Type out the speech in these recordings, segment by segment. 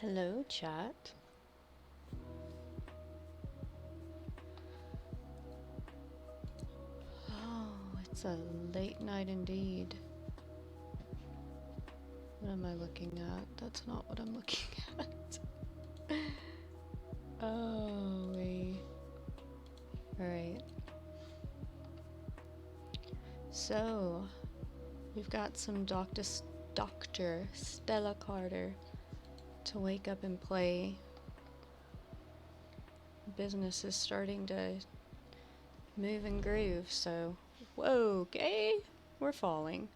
Hello, chat. Oh, it's a late night indeed. What am I looking at? That's not what I'm looking at. Oh, wait. Alright. So, we've got some Dr. Stella Carter to wake up and play. Business is starting to move and groove, so whoa, okay, we're falling,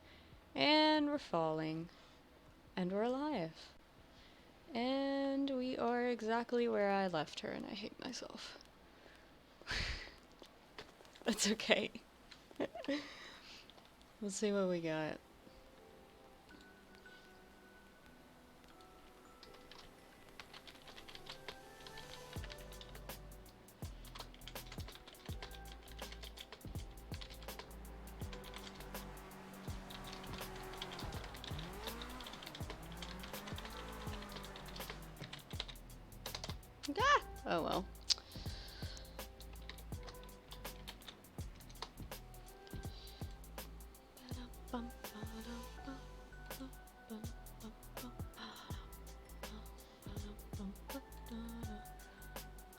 and we're falling, and we're alive, and we are exactly where I left her, and I hate myself. That's okay. Let's see what we got. Ah! Oh well.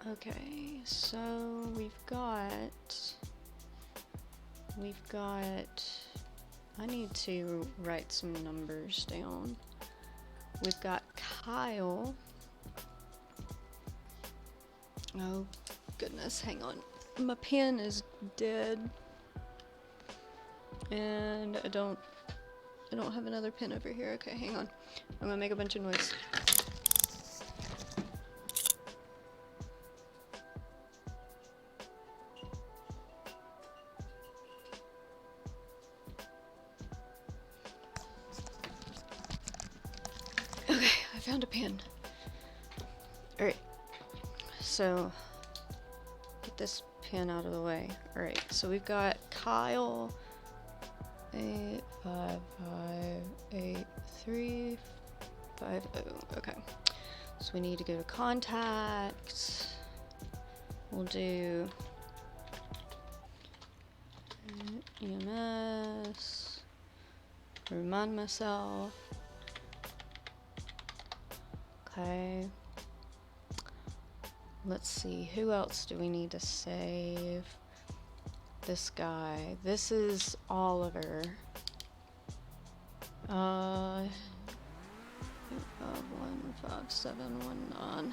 Okay, so we've got, I need to write some numbers down. We've got Kyle. Oh goodness, hang on. My pen is dead. And I don't have another pen over here. Okay, hang on. I'm gonna make a bunch of noise. Okay, I found a pen. Alright. So get this pen out of the way. Alright, so we've got Kyle 8558350. Okay. So we need to go to contact. We'll do EMS. Remind myself. Okay. Let's see, who else do we need to save? This guy. This is Oliver. 15719.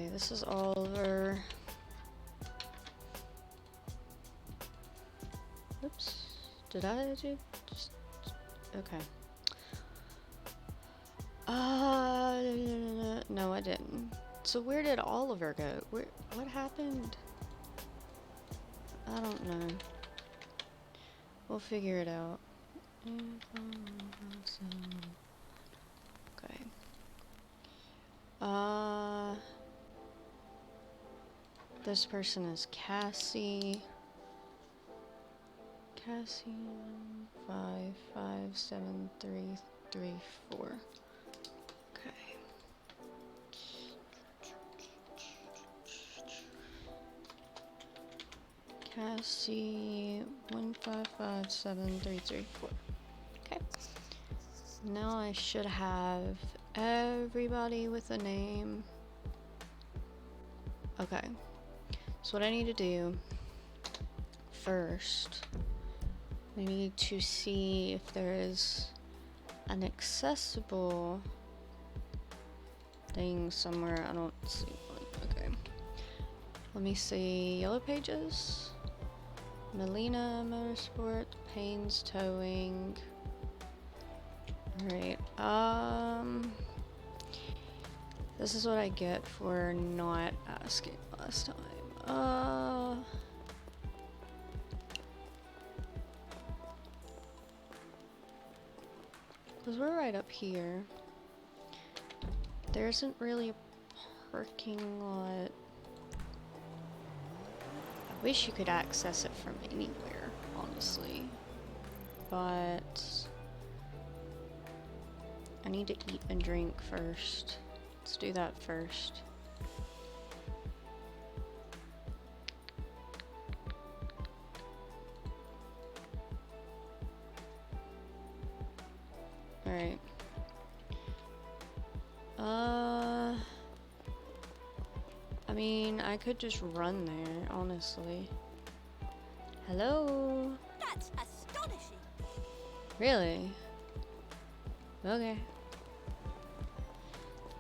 Okay, this is Oliver. Oops. Did I do? Just, okay. No, I didn't. So where did Oliver go? What happened? I don't know. We'll figure it out. Okay. This person is Cassie. Cassie 557334. Okay. Cassie 1557334. Okay. Now I should have everybody with a name. Okay. So what I need to do first, we need to see if there is an accessible thing somewhere. I don't see one. Okay. Let me see. Yellow Pages. Melina Motorsport. Payne's Towing. Alright. This is what I get for not asking last time. Because we're right up here. There isn't really a parking lot. I wish you could access it from anywhere, honestly. But I need to eat and drink first. Let's do that first. Alright. I mean, I could just run there, honestly. Hello? That's astonishing. Really? Okay.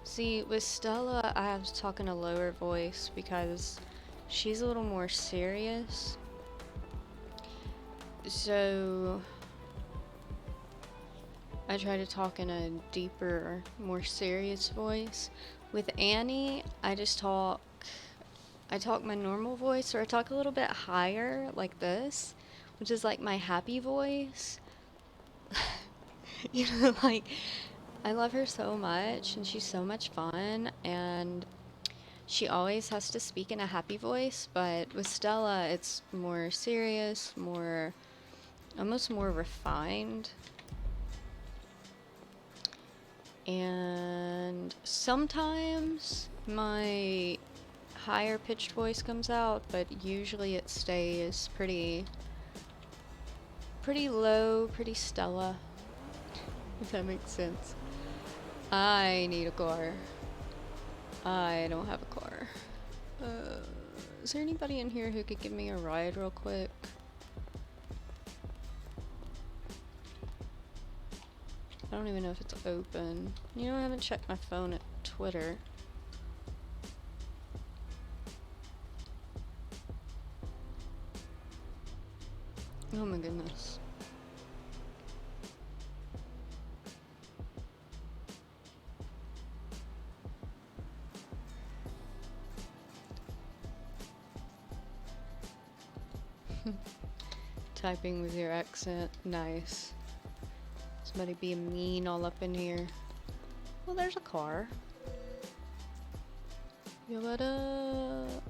See, with Stella, I have to talk in a lower voice because she's a little more serious. So I try to talk in a deeper, more serious voice. With Annie, I talk my normal voice, or I talk a little bit higher, like this, which is like my happy voice. You know, like, I love her so much, and she's so much fun, and she always has to speak in a happy voice, but with Stella, it's more serious, almost more refined. And sometimes my higher pitched voice comes out, but usually it stays pretty low, pretty Stella, if that makes sense. I need a car. I don't have a car. Is there anybody in here who could give me a ride real quick? I don't even know if it's open. You know, I haven't checked my phone at Twitter. Oh my goodness. Typing with your accent. Nice. Somebody being mean all up in here. Well, there's a car. Yo, what up?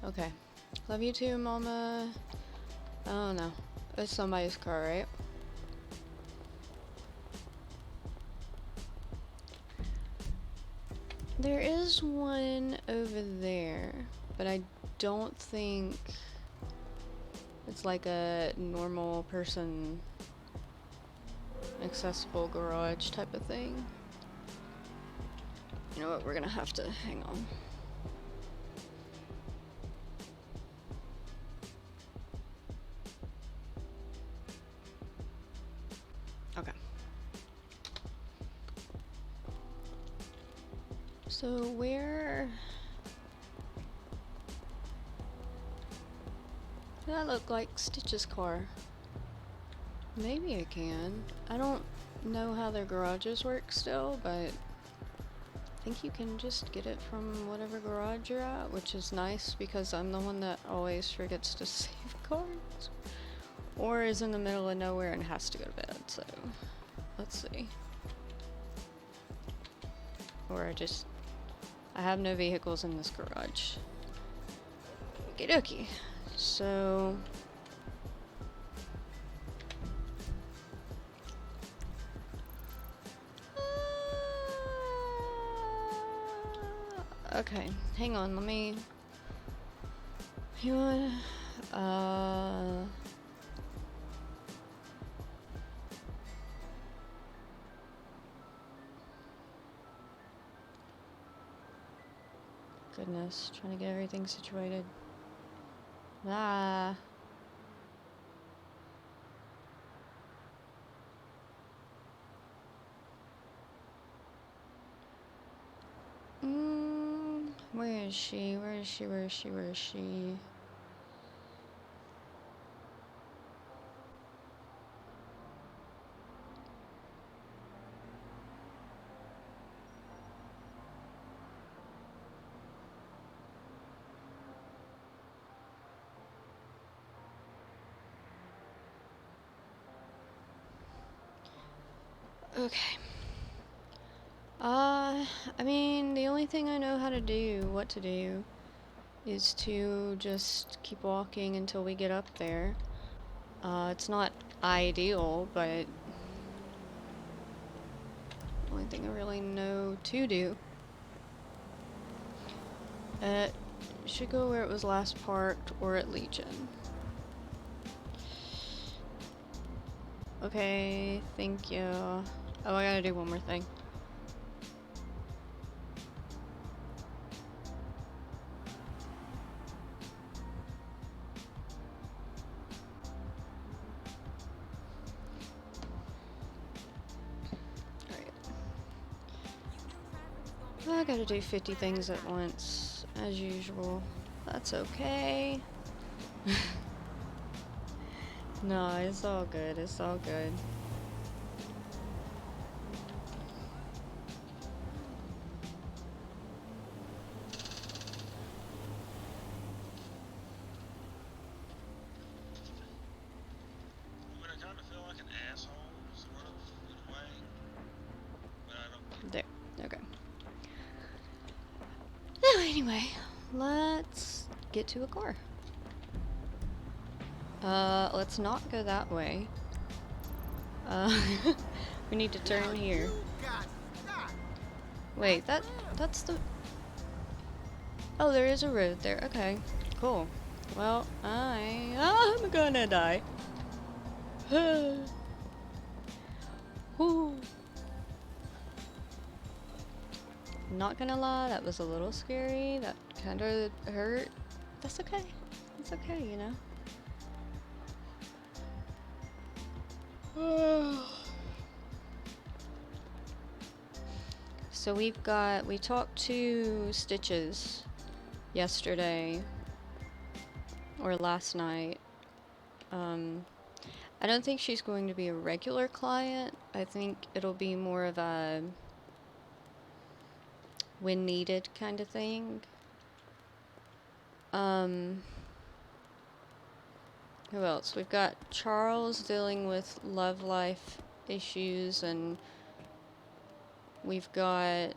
Okay. Love you too, mama. I don't know. It's somebody's car, right? There is one over there, but I don't think it's like a normal person accessible garage type of thing. You know what, we're gonna have to hang on. Okay. So where That looked like Stitch's car. Maybe I can. I don't know how their garages work still, but I think you can just get it from whatever garage you're at, which is nice because I'm the one that always forgets to save cars. Or is in the middle of nowhere and has to go to bed, so let's see. Or I have no vehicles in this garage. Okie dokie. So okay, hang on, let me. You wanna, goodness, trying to get everything situated. Ah. Where is she? Where is she? Where is she? Where is she? Okay. I mean, the only thing I know how to do, what to do, is to just keep walking until we get up there. It's not ideal, but the only thing I really know to do. Should go where it was last parked or at Legion. Okay, thank you. Oh, I gotta do one more thing. I gotta do 50 things at once, as usual. That's okay. No, it's all good, it's all good. I kind of feel like an asshole, sort of, in a way, but I don't. There, okay. Now, anyway, let's get to a car. Let's not go that way. We need to turn here. Wait, that's the... Oh, there is a road there. Okay, cool. Well, I'm gonna die. Whew. Not gonna lie, that was a little scary. That kind of hurt. That's okay. It's okay, you know. So we talked to Stitches yesterday or last night. I don't think she's going to be a regular client. I think it'll be more of a when needed kind of thing. Who else? We've got Charles dealing with love life issues, and we've got...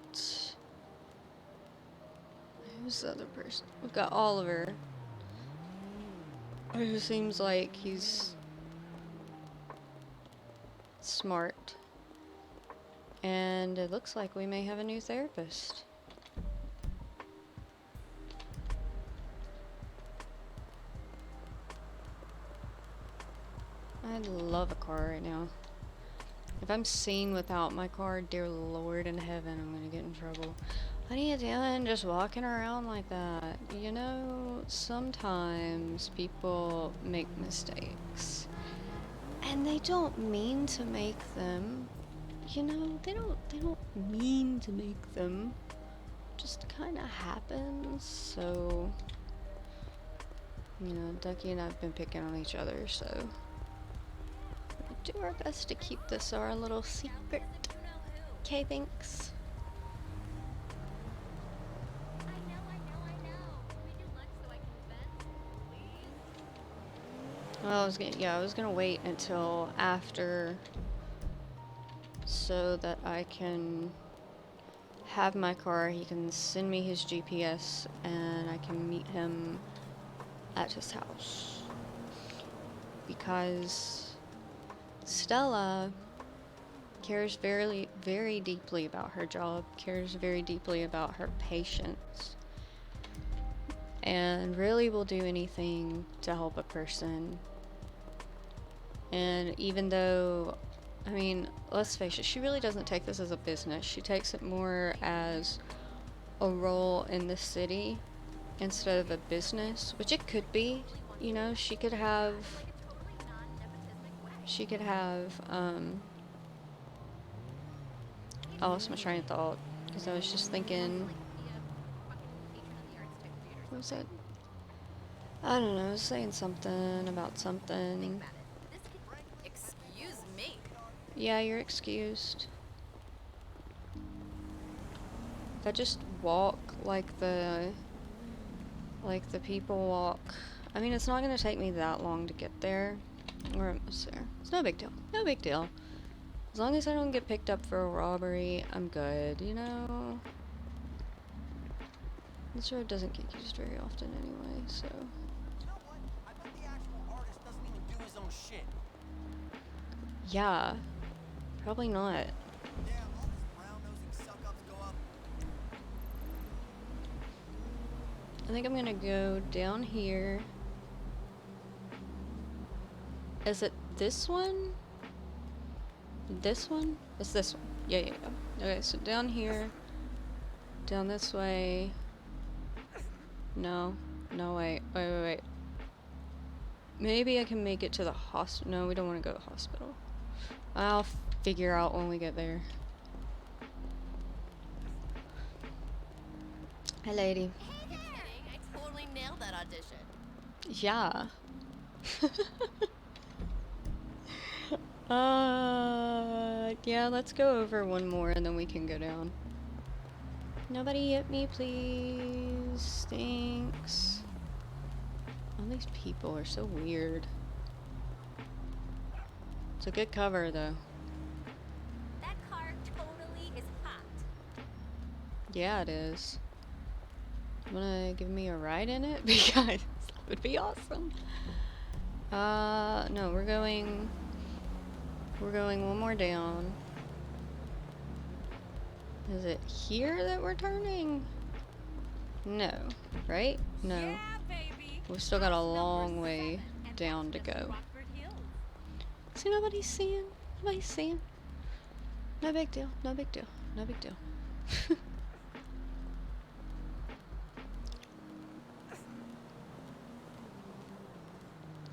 Who's the other person? We've got Oliver, who seems like he's smart. And it looks like we may have a new therapist. I love a car right now. If I'm seen without my car, dear Lord in heaven, I'm gonna get in trouble. What are you doing just walking around like that? You know, sometimes people make mistakes. And they don't mean to make them. You know, they don't mean to make them. Just kinda happens, so... You know, Ducky and I have been picking on each other, so we do our best to keep this our little secret. Okay, thanks. Well, I was gonna wait until after so that I can have my car, he can send me his GPS, and I can meet him at his house. Because Stella cares very, very deeply about her job, cares very deeply about her patients, and really will do anything to help a person. And even though, I mean, let's face it, she really doesn't take this as a business. She takes it more as a role in the city instead of a business, which it could be. You know, she could have, I lost my train of thought because I was just thinking, what was it? I don't know, I was saying something about something. Excuse me. Yeah, you're excused. If I just walk like the people walk. I mean, it's not gonna take me that long to get there. We're almost there. It's no big deal. No big deal. As long as I don't get picked up for a robbery, I'm good, you know? This road doesn't get used very often anyway, so... You know what? I bet the actual artist doesn't even do his own shit. Yeah. Probably not. Yeah, all these brown-nosing suck-ups go up. I think I'm gonna go down here. Is it this one? This one? It's this one. Yeah. Okay, so down here. Down this way. No. No, wait. Maybe I can make it to the hospital. No, we don't want to go to the hospital. I'll figure out when we get there. Hi, lady. Hey there! I totally nailed that audition. Yeah. Yeah, let's go over one more and then we can go down. Nobody hit me, please. Thanks. All these people are so weird. It's a good cover, though. That car totally is hot. Yeah, it is. Wanna give me a ride in it? Because that would be awesome. No, we're going one more down. Is it here that we're turning? No, right? No. Yeah, baby. We've still got a long way down to go. See, nobody's seeing. Nobody's seeing. No big deal. No big deal. No big deal.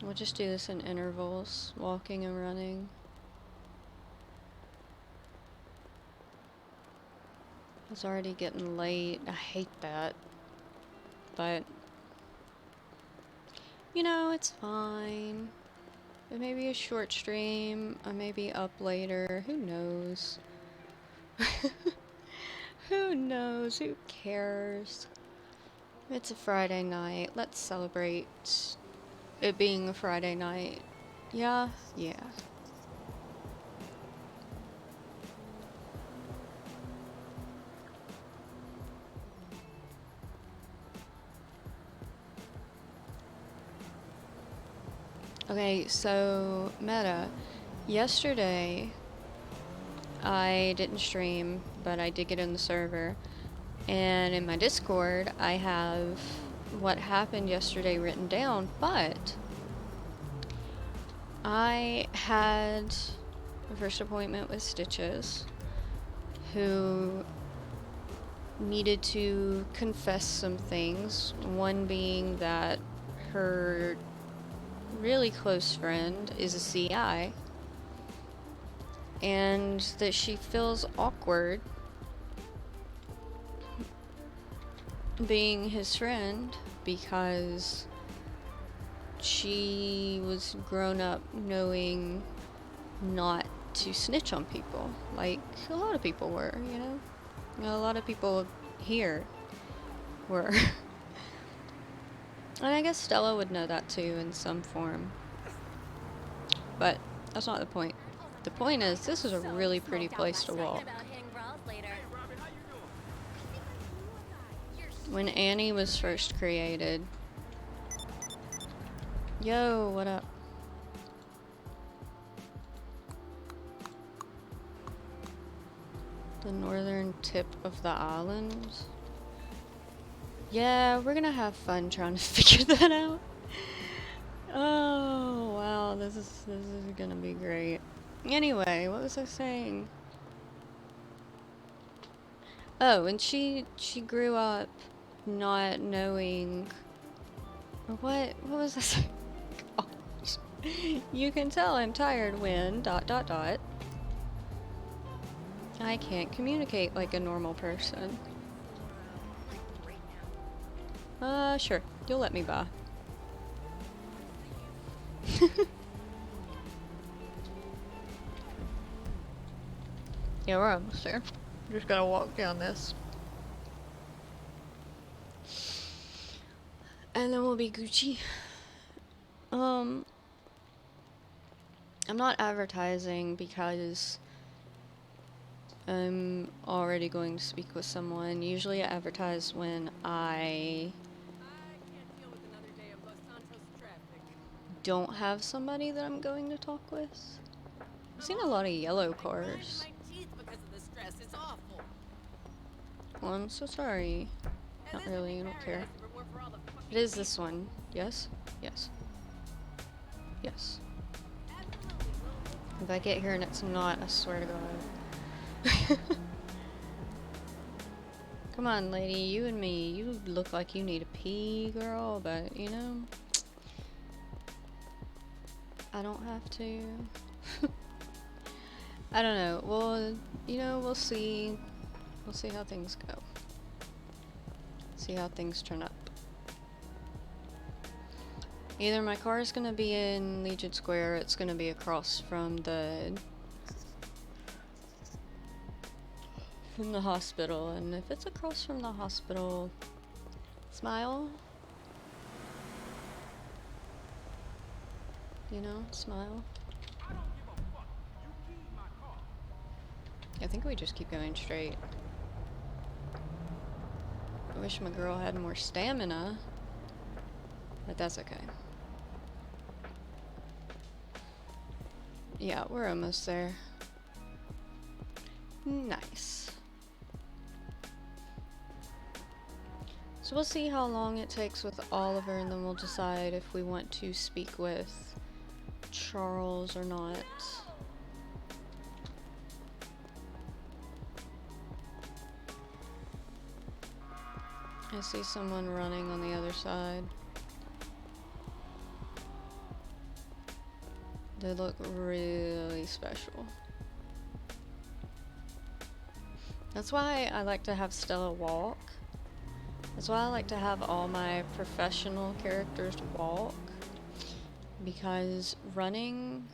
We'll just do this in intervals, walking and running. It's already getting late. I hate that. But, you know, it's fine. It may be a short stream. I may be up later. Who knows? Who knows? Who cares? It's a Friday night. Let's celebrate it being a Friday night. Yeah? Yeah. Okay, so Meta, yesterday I didn't stream, but I did get in the server, and in my Discord I have what happened yesterday written down, but I had a first appointment with Stitches, who needed to confess some things, one being that her really close friend is a CI, and that she feels awkward being his friend because she was grown up knowing not to snitch on people, like a lot of people were, you know? A lot of people here were. And I guess Stella would know that too in some form. But that's not the point. The point is, this is a really pretty place to walk. When Annie was first created. Yo, what up? The northern tip of the island. Yeah, we're gonna have fun trying to figure that out. Oh wow, this is gonna be great. Anyway, what was I saying? Oh, and she grew up not knowing what was I saying? Gosh. You can tell I'm tired when ... I can't communicate like a normal person. Sure. You'll let me by. Yeah, we're almost there. Just gotta walk down this. And then we'll be Gucci. I'm not advertising because I'm already going to speak with someone. Usually I advertise when I don't have somebody that I'm going to talk with. I've seen a lot of yellow cars. Well, I'm so sorry. Not really, I don't care. It is this one. Yes? Yes. Yes. If I get here and it's not, I swear to God. Come on, lady, you and me. You look like you need a pee, girl, but, you know, I don't have to. I don't know. Well, you know, we'll see. We'll see how things go. See how things turn up. Either my car is gonna be in Legion Square, or it's gonna be across from the hospital. And if it's across from the hospital, smile. You know, smile. I think we just keep going straight. I wish my girl had more stamina, but that's okay. Yeah, we're almost there. Nice. So we'll see how long it takes with Oliver, and then we'll decide if we want to speak with Charles or not. I see someone running on the other side. They look really special. That's why I like to have Stella walk. That's why I like to have all my professional characters walk. Because running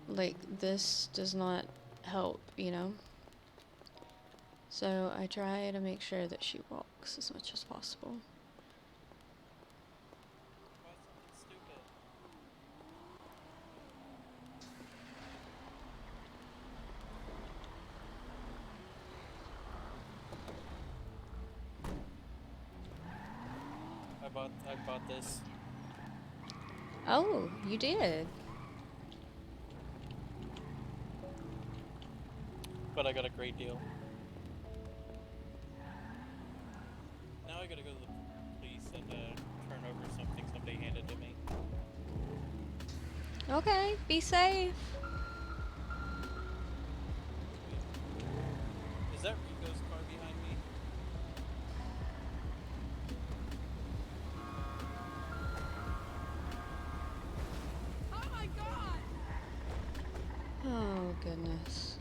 like this does not help, you know? So I try to make sure that she walks as much as possible. I bought this. Oh, you did? But I got a great deal. Now I gotta go to the police and turn over something somebody handed to me. Okay, be safe. Is that Rico's car behind me? Oh my God! Oh, goodness.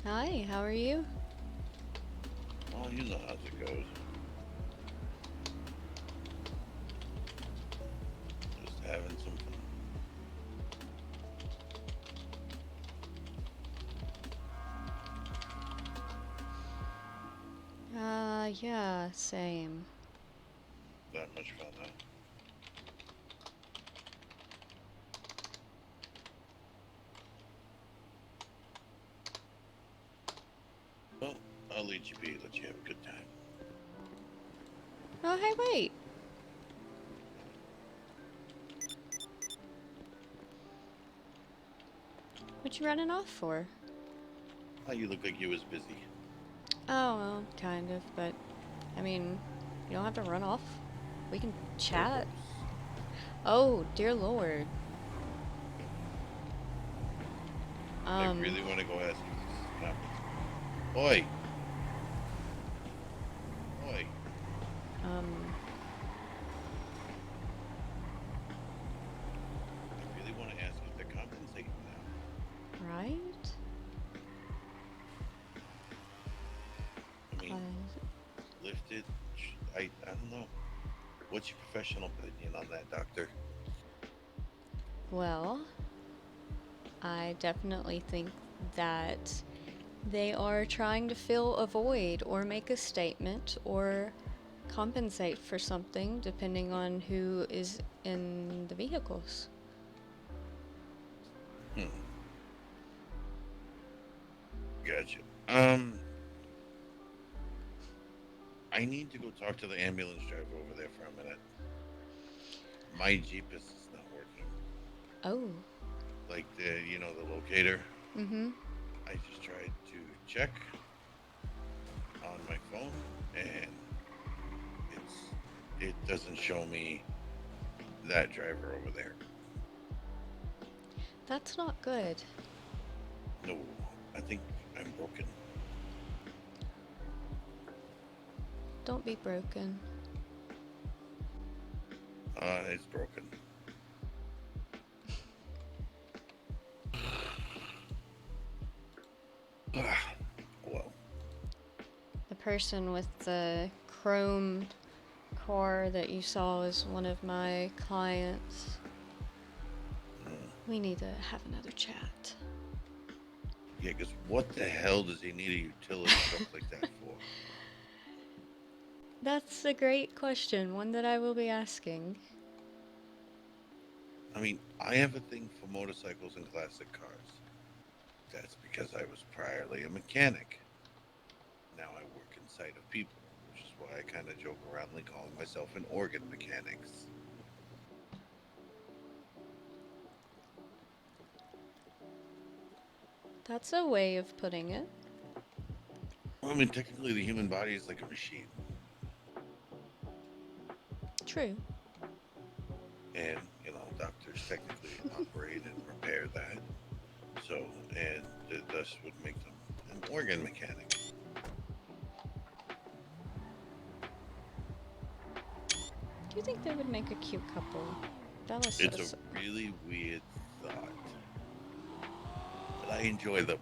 Hi, how are you? Oh, you know how it goes. Just having some fun. Yeah, same. That much fun, huh? Well, I'll let you be. Let you have a good time. Oh, hey, wait. What you running off for? Oh, you look like you was busy. Oh, well, kind of, but I mean, you don't have to run off. We can So chat. gross. Oh, dear lord. I Um, really want to go ask if this is compensated. Oi! Oi! um, I really want to ask if they're compensating now. right? I mean, Uh, lifted. I don't know. What's your professional opinion on that, doctor? well, I definitely think that they are trying to fill a void or make a statement or compensate for something depending on who is in the vehicles. Hmm. Gotcha. I need to go talk to the ambulance driver over there for a minute. My GPS is not working. Oh. Like the locator. Mm-hmm. I just tried to check on my phone, and it doesn't show me that driver over there. That's not good. No, I think I'm broken. Don't be broken. It's broken. Well, The person with the chrome car that you saw is one of my clients. mm, We need to have another chat. yeah, because what the hell does he need a utility truck like that for? That's a great question, one that I will be asking. I mean, I have a thing for motorcycles and classic cars. That's because I was priorly a mechanic. Now I work inside of people, which is why I kind of joke aroundly calling myself an organ mechanics. That's a way of putting it. Well, I mean, technically, the human body is like a machine, True. and doctors technically operate and repair that. So, and thus would make them an organ mechanic. Do you think they would make a cute couple? That was It's a so. really weird thought, but I enjoy them.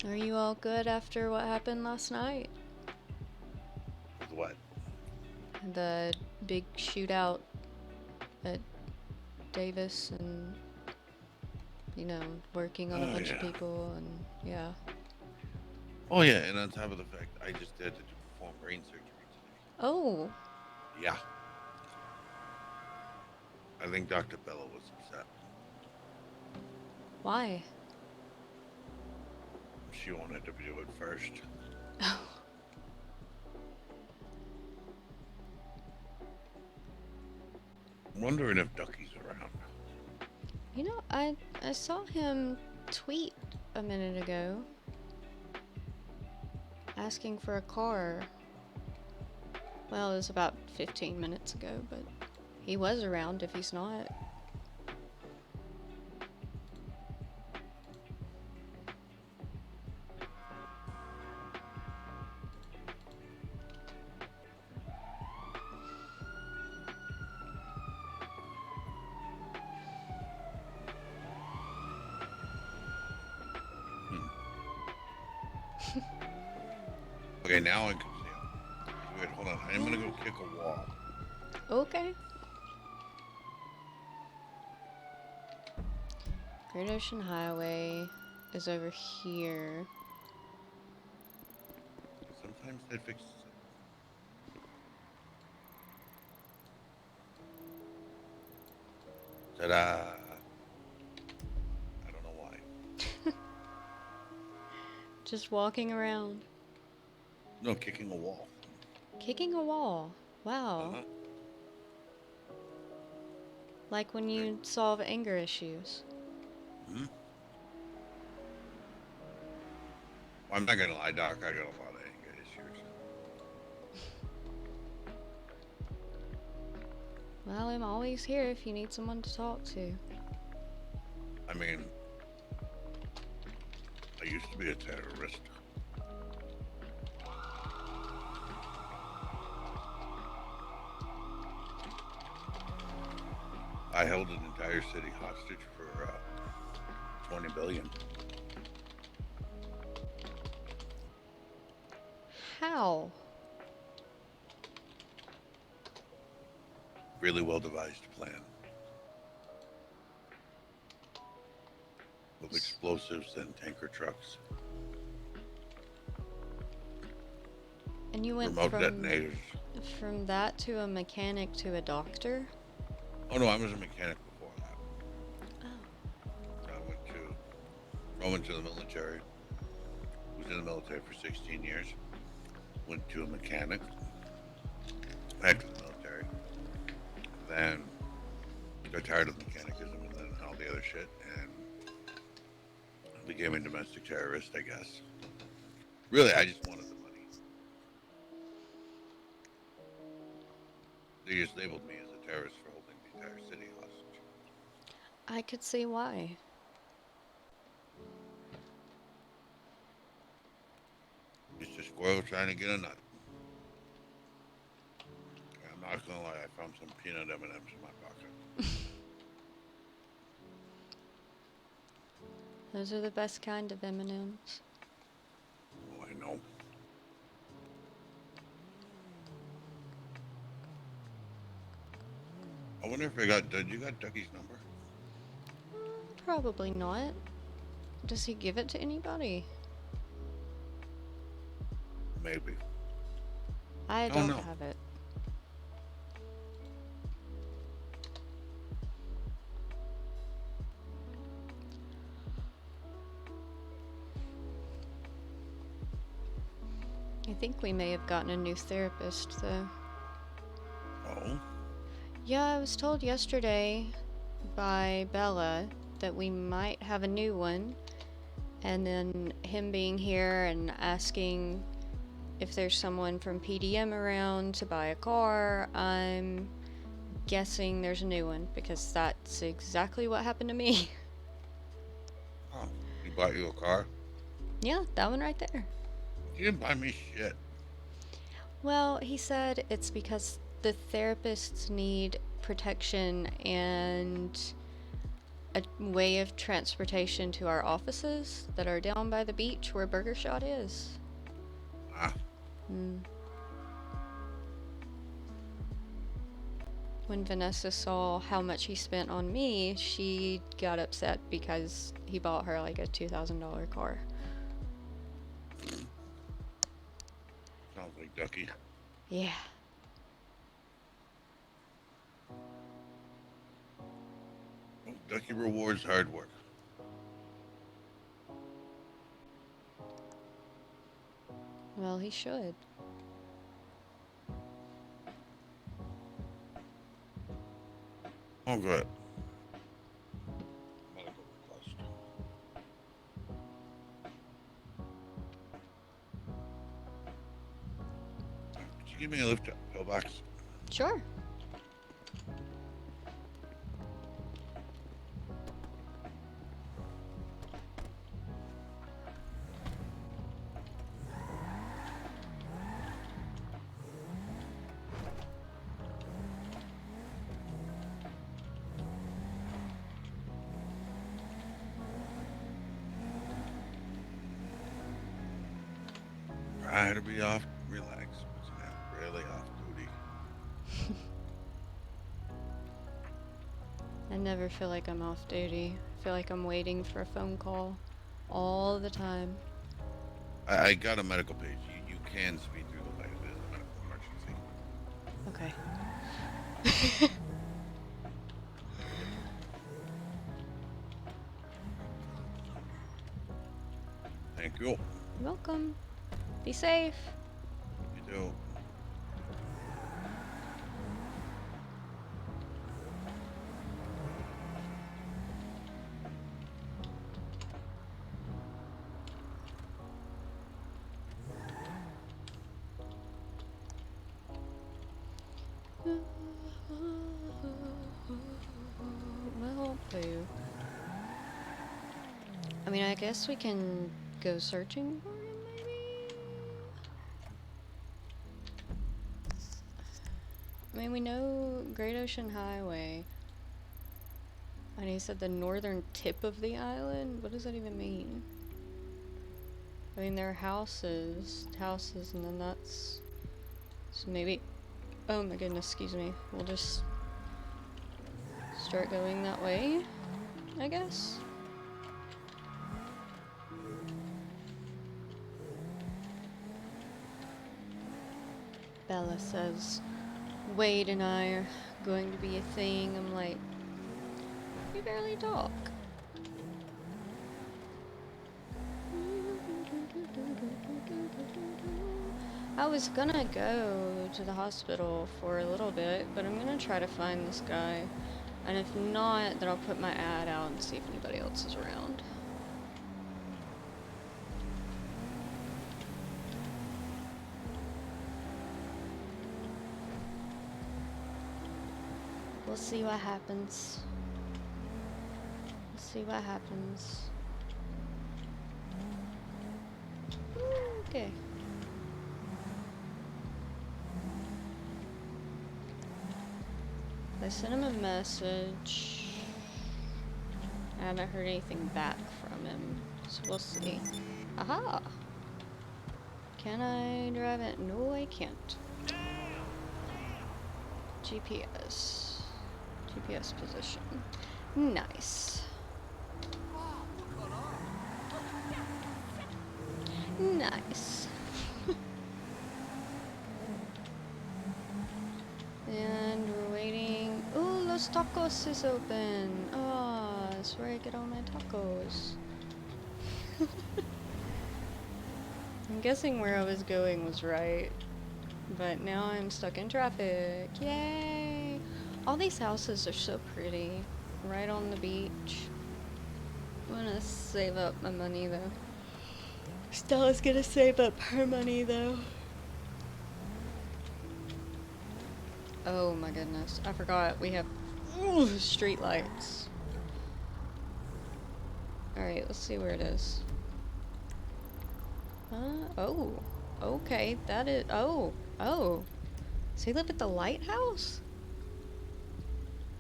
Are you all good after what happened last night? With what? The big shootout at Davis and, working on a Oh bunch of yeah. people and yeah. Oh yeah, and on top of the fact, I just had to perform brain surgery today. Oh, Yeah, I think Dr. Bella was upset. why? She wanted to do it first. I'm wondering if Ducky's around. I saw him tweet a minute ago asking for a car. Well, it was about 15 minutes ago, but he was around if he's not. Okay, now I can see him. Wait, hold on. I'm gonna go kick a wall. Okay. Great Ocean Highway is over here. Sometimes that fixes it. Ta-da! I don't know why. Just walking around. No, kicking a wall. Kicking a wall. Wow. Uh-huh. Like when you solve anger issues. Hmm. Well, I'm not gonna lie, Doc. I got a lot of anger issues. Well, I'm always here if you need someone to talk to. I mean, I used to be a terrorist. I held an entire city hostage for 20 billion. How? Really well devised plan with explosives and tanker trucks, And you went remote detonators. from that to a mechanic to a doctor? Oh no, I was a mechanic before that. Oh. I went to the military. Was in the military for 16 years. Went to a mechanic. Back to the military. Then got tired of mechanicism and then all the other shit and became a domestic terrorist, I guess. Really, I just wanted the money. They just labeled me as a terrorist for holding the entire city hostage. I could see why. It's a squirrel trying to get a nut. I'm not gonna lie, I found some peanut M&Ms in my pocket. Those are the best kind of M&Ms. Oh, I know. I wonder if did you got Ducky's number? Probably not. Does he give it to anybody? Maybe. I Oh don't no. have it. I think we may have gotten a new therapist, though. Oh? Yeah, I was told yesterday by Bella that we might have a new one, and then him being here and asking if there's someone from PDM around to buy a car, I'm guessing there's a new one, because that's exactly what happened to me. Oh. He bought you a car? Yeah, that one right there. He didn't buy me shit. Well, he said it's because the therapists need protection and a way of transportation to our offices that are down by the beach where Burger Shot is. Ah. When Vanessa saw how much he spent on me, she got upset because he bought her like a $2,000 car. Sounds like Ducky. Yeah. Oh, Ducky rewards hard work. Well, he should. Oh, good. Medical request. Could you give me a lift pillbox? Sure. try to be off, relax, but you're not really off duty. I never feel like I'm off duty. I feel like I'm waiting for a phone call all the time. I got a medical page. You can speed through the light. It is a medical emergency. Okay. Thank you. Welcome. Be safe. You do. Well, boo. I mean, I guess we can go searching for him, maybe? I mean, we know Great Ocean Highway. And he said the northern tip of the island? What does that even mean? I mean, there are houses, and then that's... So maybe... Oh my goodness, excuse me. We'll just... start going that way, I guess? Bella says, Wade and I are going to be a thing. I'm like, we barely talk. I was gonna go to the hospital for a little bit, but I'm gonna try to find this guy. And if not, then I'll put my ad out and see if anybody else is around. We'll see what happens. We'll see what happens. Okay. I sent him a message. I haven't heard anything back from him, so we'll see. Aha! Can I drive it? No, I can't. GPS. GPS position. Nice. Nice. And we're waiting. Ooh, Los Tacos is open. Ah, that's where I get all my tacos. I'm guessing where I was going was right. But now I'm stuck in traffic. Yay! All these houses are so pretty. Right on the beach. I'm gonna save up my money though. Stella's gonna save up her money though. Oh my goodness. I forgot we have street lights. Alright, let's see where it is. Oh. Okay, that is... Oh. So you live at the lighthouse?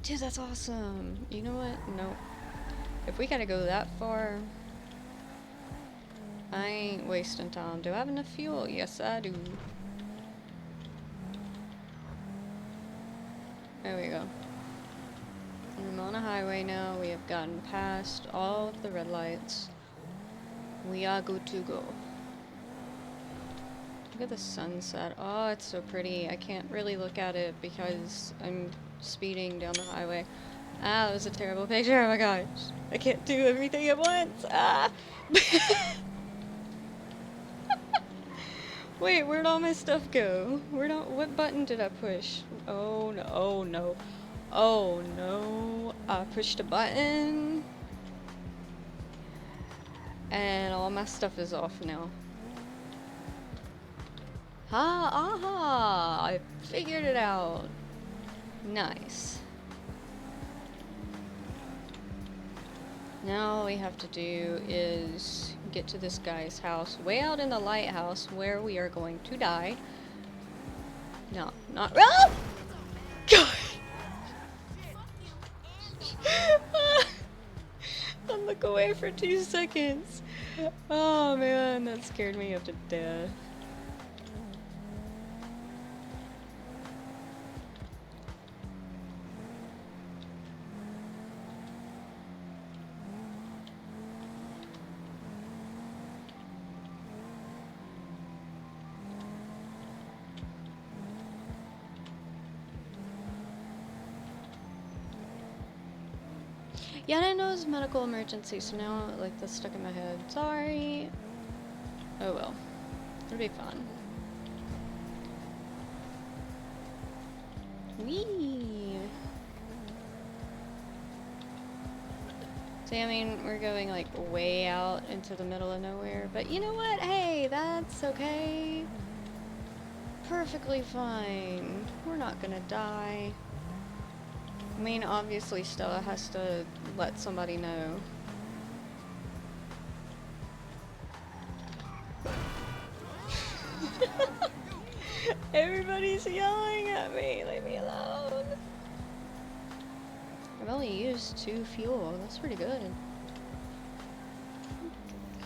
Dude, that's awesome. You know what? Nope. If we gotta go that far... I ain't wasting time. Do I have enough fuel? Yes, I do. There we go. I'm on a highway now. We have gotten past all of the red lights. We are good to go. Look at the sunset. Oh, it's so pretty. I can't really look at it because I'm speeding down the highway. Ah, that was a terrible picture. Oh my gosh. I can't do everything at once. Ah! Wait, where'd all my stuff go? What button did I push? Oh no, oh no. Oh no. I pushed a button. And all my stuff is off now. Aha! I figured it out. Nice. Now all we have to do is get to this guy's house, way out in the lighthouse, where we are going to die. No, not. Oh! God! I look away for 2 seconds. Oh man, that scared me up to death. Yeah, I didn't know it was a medical emergency, so now, like, that's stuck in my head. Sorry. Oh well. It'll be fun. Whee! See, I mean, we're going, like, way out into the middle of nowhere, but you know what? Hey, that's okay. Perfectly fine. We're not gonna die. I mean, obviously Stella has to let somebody know. Everybody's yelling at me. Leave me alone. I've only used 2 fuel. That's pretty good.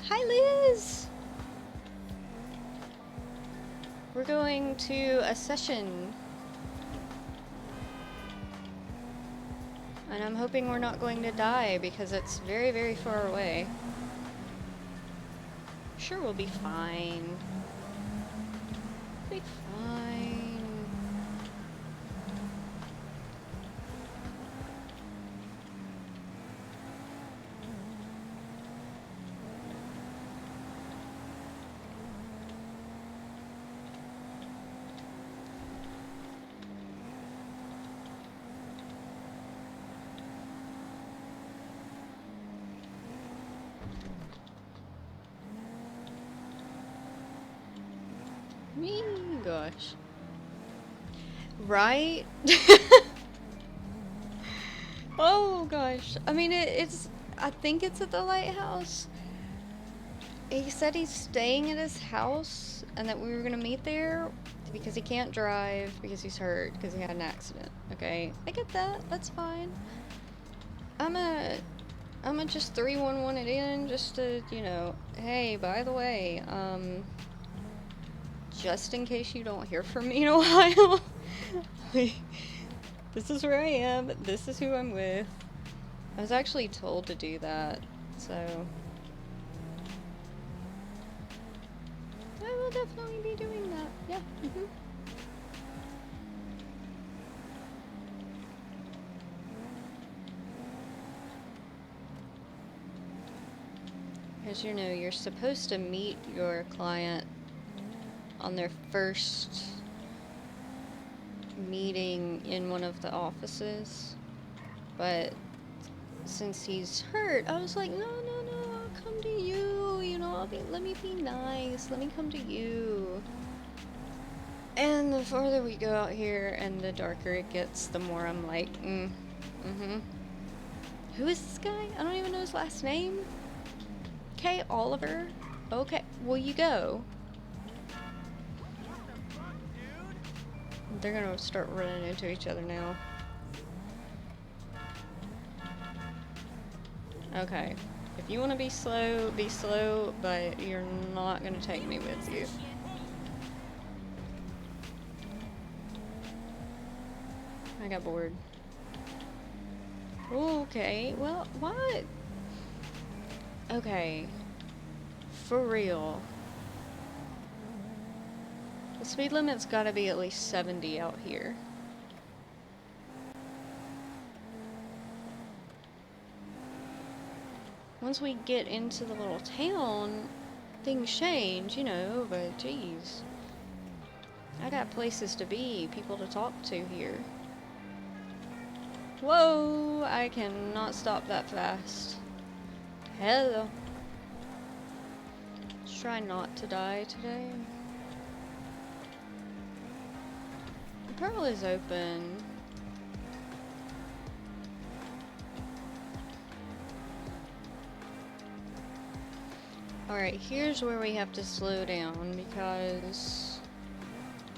Hi, Liz! We're going to a session. And I'm hoping we're not going to die because it's very, very far away. Sure, we'll be fine. Be fine. Me, gosh. Right? Oh gosh. I mean, it's. I think it's at the lighthouse. He said he's staying at his house and that we were gonna meet there because he can't drive because he's hurt because he had an accident. Okay, I get that. That's fine. I'm just 311 it in just to, you know, hey, by the way, just in case you don't hear from me in a while, this is where I am, this is who I'm with. I was actually told to do that, so I will definitely be doing that, yeah. As you know, you're supposed to meet your client on their first meeting in one of the offices, but since he's hurt, I was like, no, I'll come to you, you know, let me be nice, let me come to you. And the farther we go out here and the darker it gets, the more I'm like, Who is this guy? I don't even know his last name. Okay, Oliver. Okay, will you go? They're gonna start running into each other now. Okay. If you want to be slow, but you're not gonna take me with you. I got bored. Okay, well, what? Okay. For real. The speed limit's gotta be at least 70 out here. Once we get into the little town, things change, you know, but geez. I got places to be, people to talk to here. Whoa, I cannot stop that fast. Hello. Let's try not to die today. The pearl is open. Alright, here's where we have to slow down because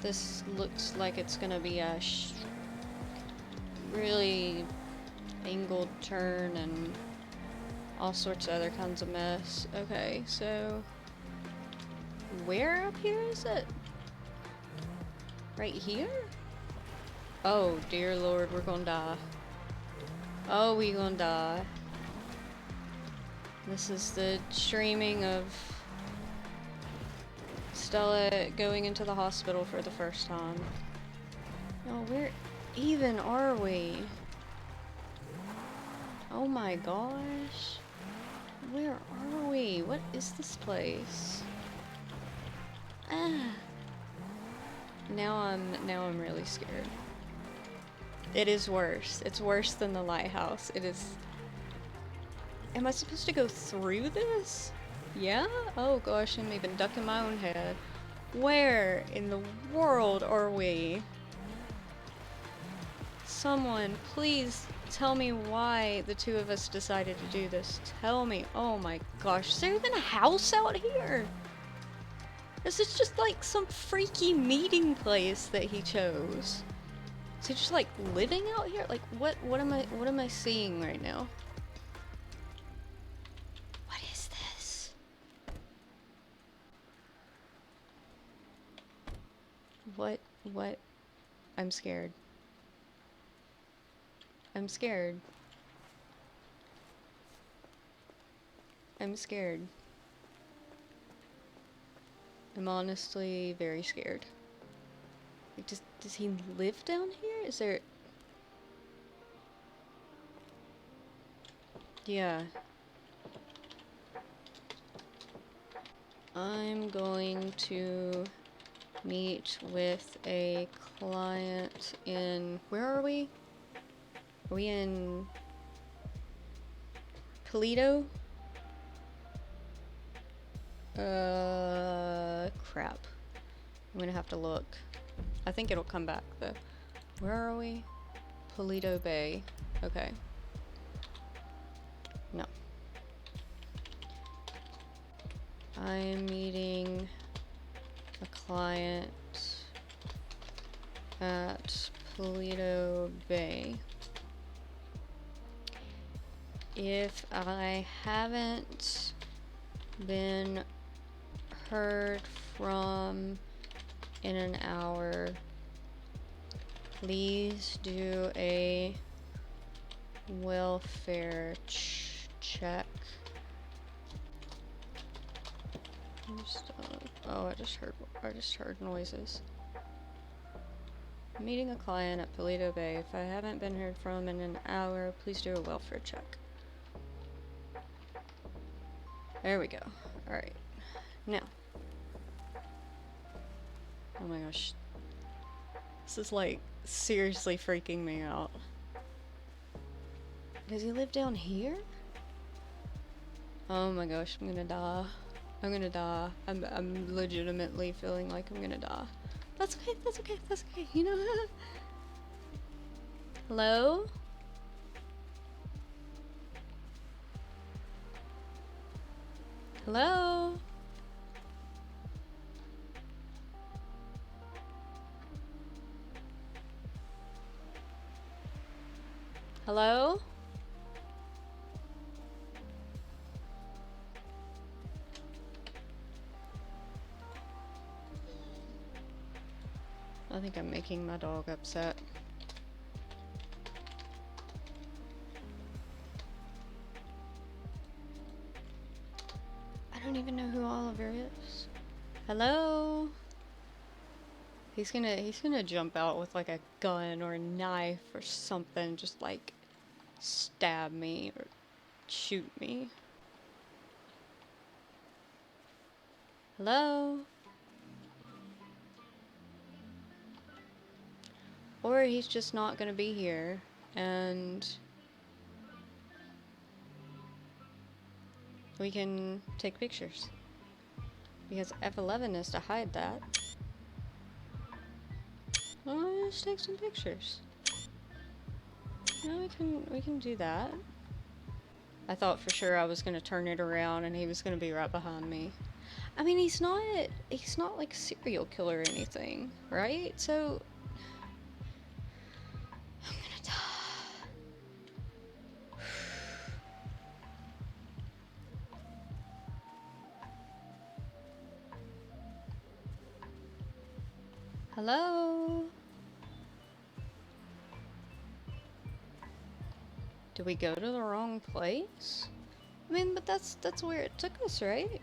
this looks like it's gonna be a really angled turn and all sorts of other kinds of mess. Okay, so where up here is it? Right here? Oh dear lord, we're gonna die. Oh, we gonna die. This is the streaming of Stella going into the hospital for the first time. Oh, where even are we? Oh my gosh. Where are we? What is this place? Ah. Now I'm really scared. It is worse. It's worse than the lighthouse. It is. Am I supposed to go through this? Yeah? Oh gosh, I'm even ducking my own head. Where in the world are we? Someone, please tell me why the two of us decided to do this. Tell me. Oh my gosh, is there even a house out here? This is just like some freaky meeting place that he chose. Is he just like living out here? Like what am I seeing right now? What is this? What? I'm scared. I'm scared. I'm scared. I'm honestly very scared. Like, does he live down here? Is there... Yeah. I'm going to meet with a client in... Where are we? Are we in... Toledo? Crap. I'm gonna have to look. I think it'll come back though. Where are we? Toledo Bay. Okay. No. I'm meeting a client at Toledo Bay. If I haven't been heard from in an hour, please do a welfare check. Oh, I just heard noises. Meeting a client at Toledo Bay. If I haven't been heard from in an hour, please do a welfare check. There we go. Alright. Now. Oh my gosh. This is like seriously freaking me out. Does he live down here? Oh my gosh, I'm gonna die. I'm gonna die. I'm legitimately feeling like I'm gonna die. That's okay, that's okay, that's okay, you know? Hello? Hello? Hello? I think I'm making my dog upset. I don't even know who Oliver is. Hello? He's gonna jump out with like a gun or a knife or something, just like stab me or shoot me. Hello? Or he's just not gonna be here and we can take pictures. Because F11 is to hide that. Well, let's take some pictures. Yeah, we can do that. I thought for sure I was gonna turn it around and he was gonna be right behind me. I mean, he's not like a serial killer or anything, right? So I'm gonna die. Hello? Did we go to the wrong place? I mean, but that's where it took us, right?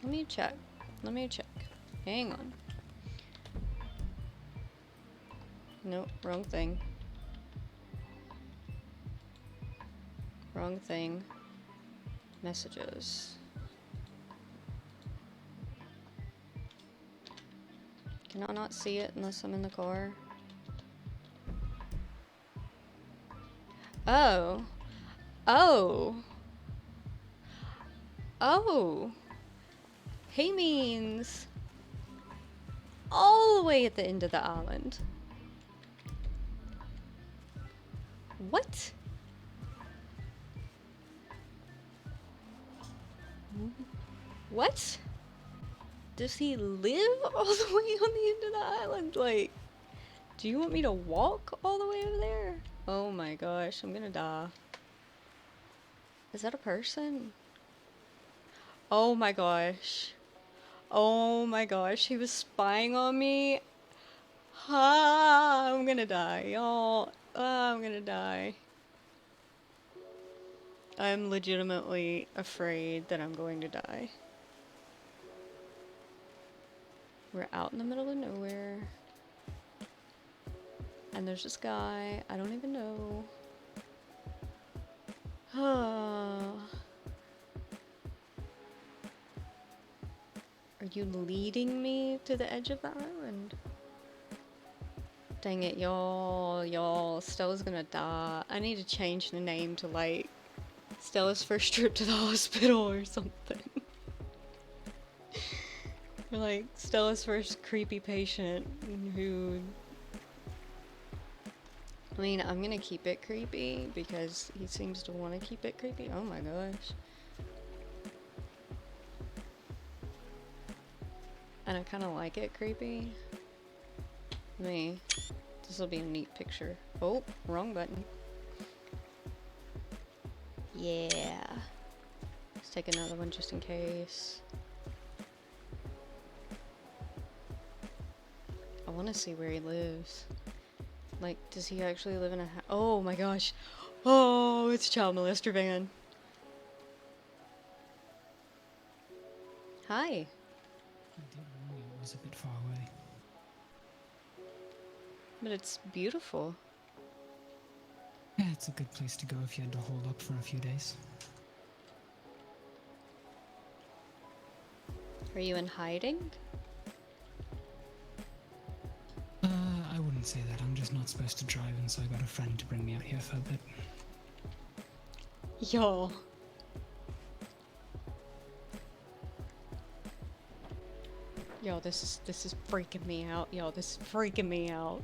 Let me check. Let me check. Hang on. Nope, wrong thing. Wrong thing. Messages. Can I not see it unless I'm in the car? Oh. Oh. Oh. He means all the way at the end of the island. What? What? Does he live all the way on the end of the island? Like, do you want me to walk all the way over there? Oh my gosh, I'm gonna die. Is that a person? Oh my gosh. Oh my gosh, he was spying on me. Ah, I'm gonna die, y'all. Ah, I'm gonna die. I'm legitimately afraid that I'm going to die. We're out in the middle of nowhere. And there's this guy I don't even know. Ah. Are you leading me to the edge of the island? Dang it, y'all. Stella's gonna die. I need to change the name to like Stella's first trip to the hospital or something. Or like Stella's first creepy patient who... I mean, I'm gonna keep it creepy because he seems to want to keep it creepy. Oh my gosh. And I kind of like it creepy. Me. This will be a neat picture. Oh, wrong button. Yeah. Let's take another one just in case. I want to see where he lives. Like, does he actually live in a house? Oh my gosh. Oh, it's a child molester van. Hi. I did warn you it was a bit far away. But it's beautiful. Yeah, it's a good place to go if you had to hold up for a few days. Are you in hiding? I wouldn't say that. I'm just not supposed to drive, and so I got a friend to bring me out here for a bit. Y'all. Yo, this is freaking me out. Yo, this is freaking me out.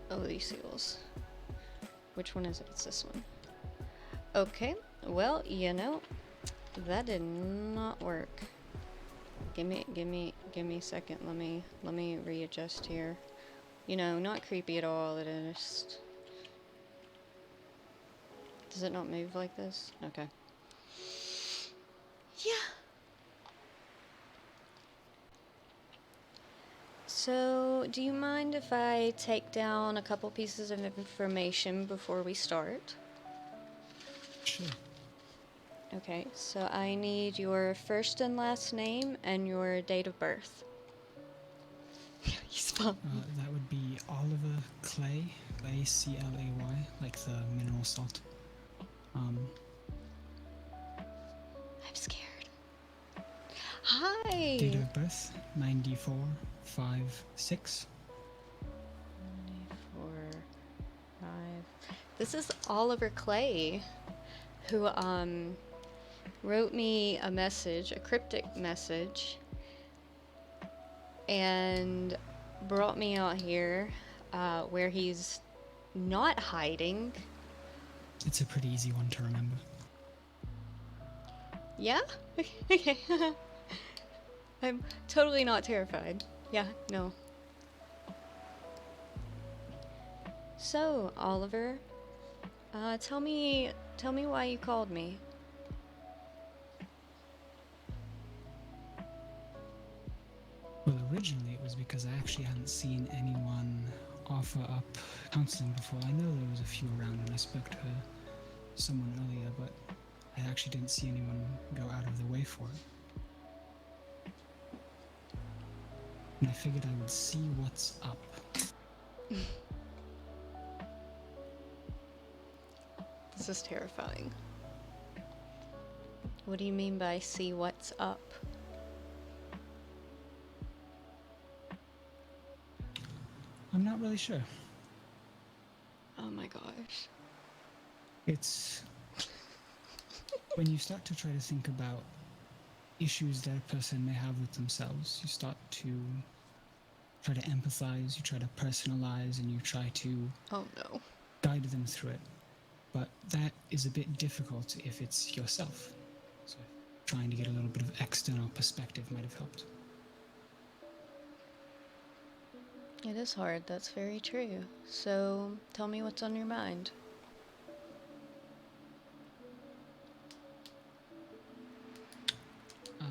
Oh, these seals. Which one is it? It's this one. Okay, well, you know, that did not work. Give me a second. Let me readjust here. You know, not creepy at all. It is. Does it not move like this? Okay. Yeah. So, do you mind if I take down a couple pieces of information before we start? Sure. Okay, so I need your first and last name and your date of birth. He's fun. That would be Oliver Clay, A-C-L-A-Y, like the mineral salt. I'm scared. Hi! Date of birth, 94-5-6. 4, 5. This is Oliver Clay, who wrote me a message, a cryptic message, and brought me out here where he's not hiding. It's a pretty easy one to remember. Yeah? Okay. I'm totally not terrified. Yeah, no. So, Oliver, tell me why you called me. Well, originally it was because I actually hadn't seen anyone offer up counseling before. I know there was a few around and I spoke to someone earlier, but I actually didn't see anyone go out of the way for it. and I figured I would see what's up. This is terrifying. What do you mean by see what's up? I'm not really sure. Oh my gosh. It's when you start to try to think about issues that a person may have with themselves, you start to try to empathize, you try to personalize, and you try to Oh no. guide them through it. But that is a bit difficult if it's yourself. So trying to get a little bit of external perspective might have helped. It is hard, that's very true. So, tell me what's on your mind. I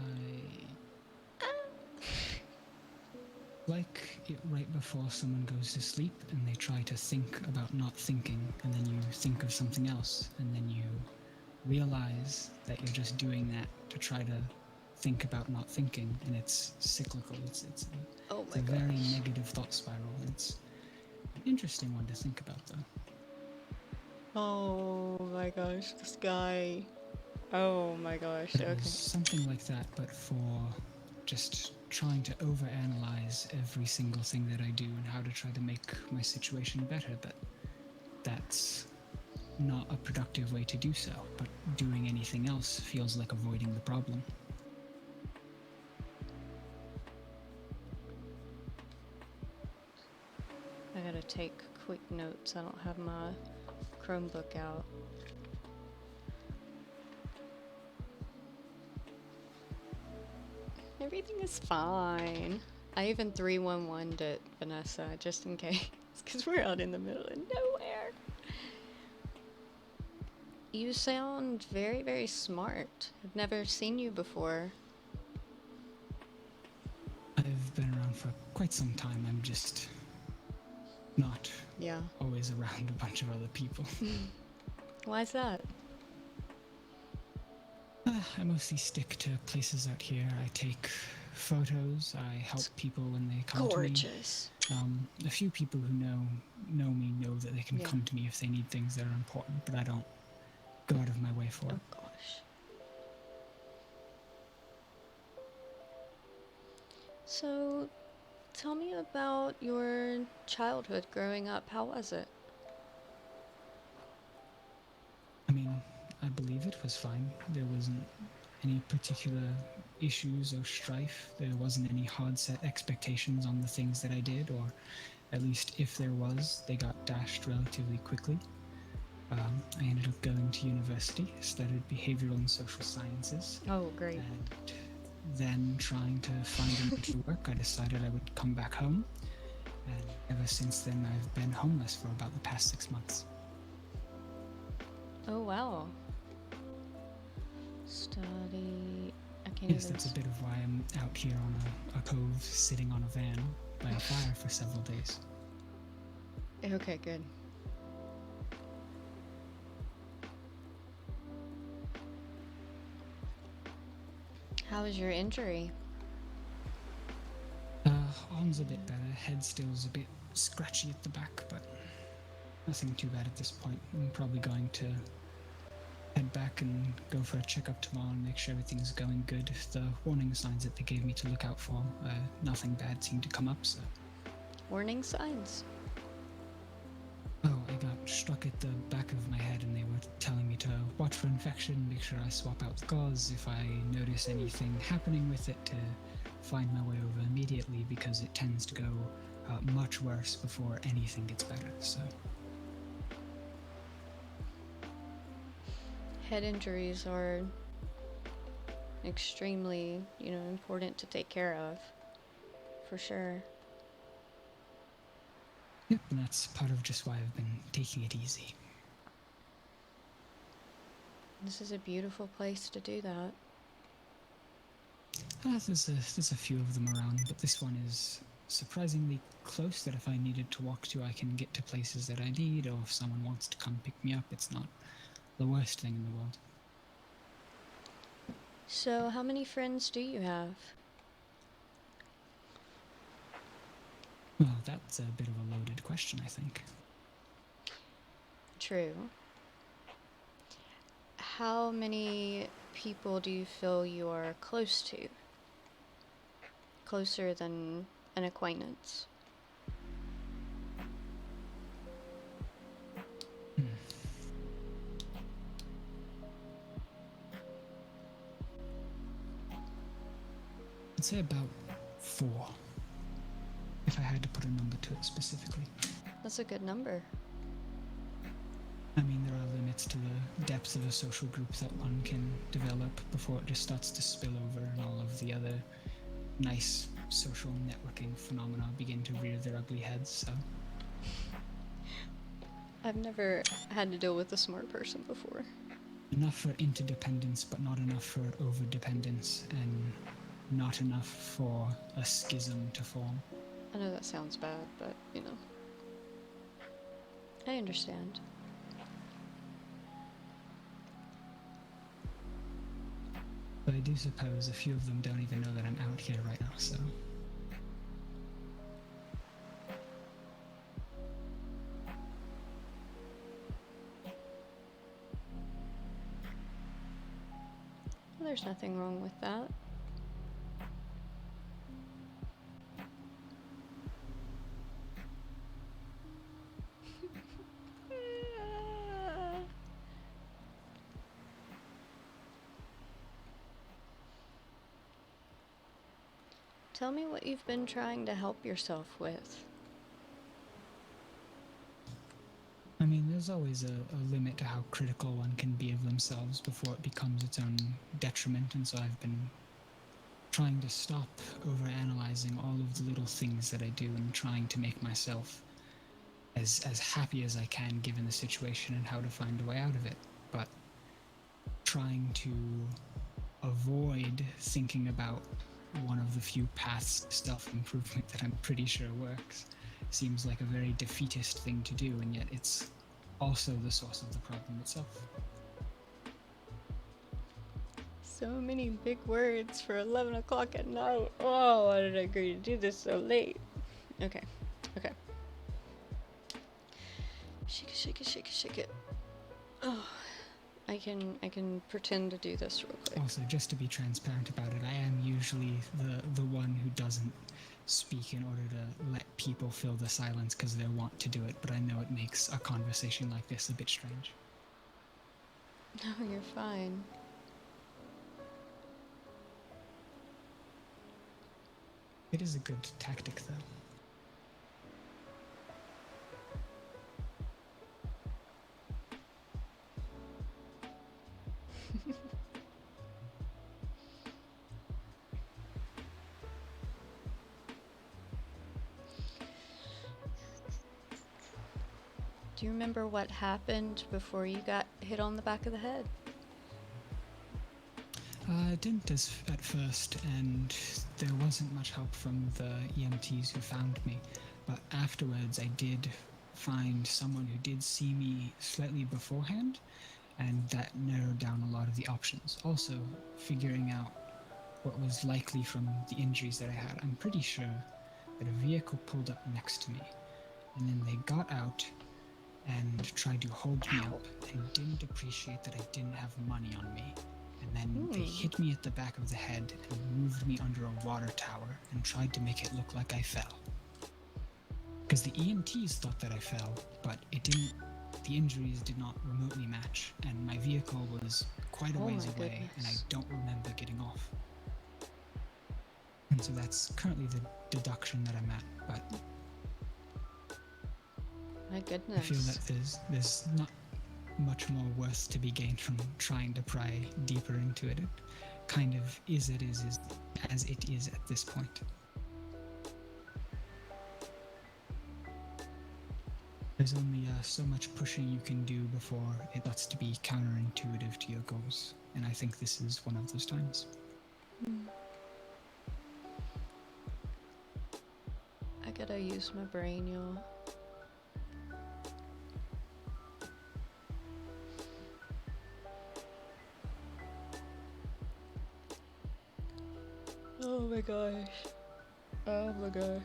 like it right before someone goes to sleep and they try to think about not thinking, and then you think of something else, and then you realize that you're just doing that to try to think about not thinking, and it's cyclical. It's Oh a my very gosh. negative thought spiral. It's an interesting one to think about, though. Oh my gosh, this guy. Oh my gosh, But it was okay. something like that, but for just trying to overanalyze every single thing that I do and how to try to make my situation better. But that's not a productive way to do so. But doing anything else feels like avoiding the problem. I gotta take quick notes. I don't have my Chromebook out. Everything is fine. I even 311'd it, Vanessa, just in case. Because we're out in the middle of nowhere. You sound very, very smart. I've never seen you before. I've been around for quite some time. I'm just not Yeah. always around a bunch of other people. Why is that? I mostly stick to places out here. I take photos. I help people when they come Gorgeous. to me. A few people who know me know that they can Yeah. come to me if they need things that are important, but I don't go out of my way for Oh it. gosh. So, tell me about your childhood growing up. How was it? I mean, I believe it was fine. There wasn't any particular issues or strife. There wasn't any hard set expectations on the things that I did, or at least if there was, they got dashed relatively quickly. I ended up going to university, studied behavioral and social sciences, Oh, great. and then trying to find another work, I decided I would come back home, and ever since then I've been homeless for about the past 6 months. Oh, wow. Study. I can't Yes, even. that's a bit of why I'm out here on a cove, sitting on a van by a fire for several days. Okay, good. How was your injury? Arm's a bit better, head still's a bit scratchy at the back, but nothing too bad at this point. I'm probably going to head back and go for a checkup tomorrow and make sure everything's going good. The warning signs that they gave me to look out for, nothing bad seemed to come up, so... Warning signs. Oh, I got struck at the back of my head and they were telling me to watch for infection, make sure I swap out the gauze if I notice anything happening with it, to find my way over immediately, because it tends to go much worse before anything gets better, so... Head injuries are extremely, important to take care of. For sure. Yep, and that's part of just why I've been taking it easy. This is a beautiful place to do that. There's a few of them around, but this one is surprisingly close, that if I needed to walk to, I can get to places that I need, or if someone wants to come pick me up, it's not the worst thing in the world. So, how many friends do you have? Well, that's a bit of a loaded question, I think. True. How many people do you feel you are close to? Closer than an acquaintance? I'd say about 4, if I had to put a number to it specifically. That's a good number. I mean, there are limits to the depth of a social group that one can develop before it just starts to spill over and all of the other nice social networking phenomena begin to rear their ugly heads, so... I've never had to deal with a smart person before. Enough for interdependence, but not enough for overdependence, and not enough for a schism to form. I know that sounds bad, but, you know. I understand. But I do suppose a few of them don't even know that I'm out here right now, so... Well, there's nothing wrong with that. Tell me what you've been trying to help yourself with. I mean, there's always a limit to how critical one can be of themselves before it becomes its own detriment, and so I've been trying to stop overanalyzing all of the little things that I do and trying to make myself as happy as I can given the situation and how to find a way out of it. But trying to avoid thinking about one of the few paths to self-improvement that I'm pretty sure works seems like a very defeatist thing to do, and yet it's also the source of the problem itself. So many big words for 11 o'clock at night. Oh, why did I agree to do this so late? Okay, okay. Shake it, shake it, shake it, shake it. Oh, I can pretend to do this real quick. Also, just to be transparent about it, I am usually the one who doesn't speak in order to let people fill the silence because they want to do it, but I know it makes a conversation like this a bit strange. No, you're fine. It is a good tactic, though. Do you remember what happened before you got hit on the back of the head? I didn't at first, and there wasn't much help from the EMTs who found me, but afterwards I did find someone who did see me slightly beforehand, and that narrowed down a lot of the options. Also, figuring out what was likely from the injuries that I had, I'm pretty sure that a vehicle pulled up next to me, and then they got out and tried to hold me up and didn't appreciate that I didn't have money on me. And then they hit me at the back of the head and moved me under a water tower and tried to make it look like I fell. Because the EMTs thought that I fell, but it didn't. The injuries did not remotely match, and my vehicle was quite a Oh ways my away, and I goodness. don't remember getting off. And so that's currently the deduction that I'm at, but My I goodness. feel that there's not much more worth to be gained from trying to pry deeper into it. It kind of is as it is at this point. There's only so much pushing you can do before it starts to be counterintuitive to your goals, and I think this is one of those times. I gotta use my brain, y'all. Oh my gosh. Oh my gosh.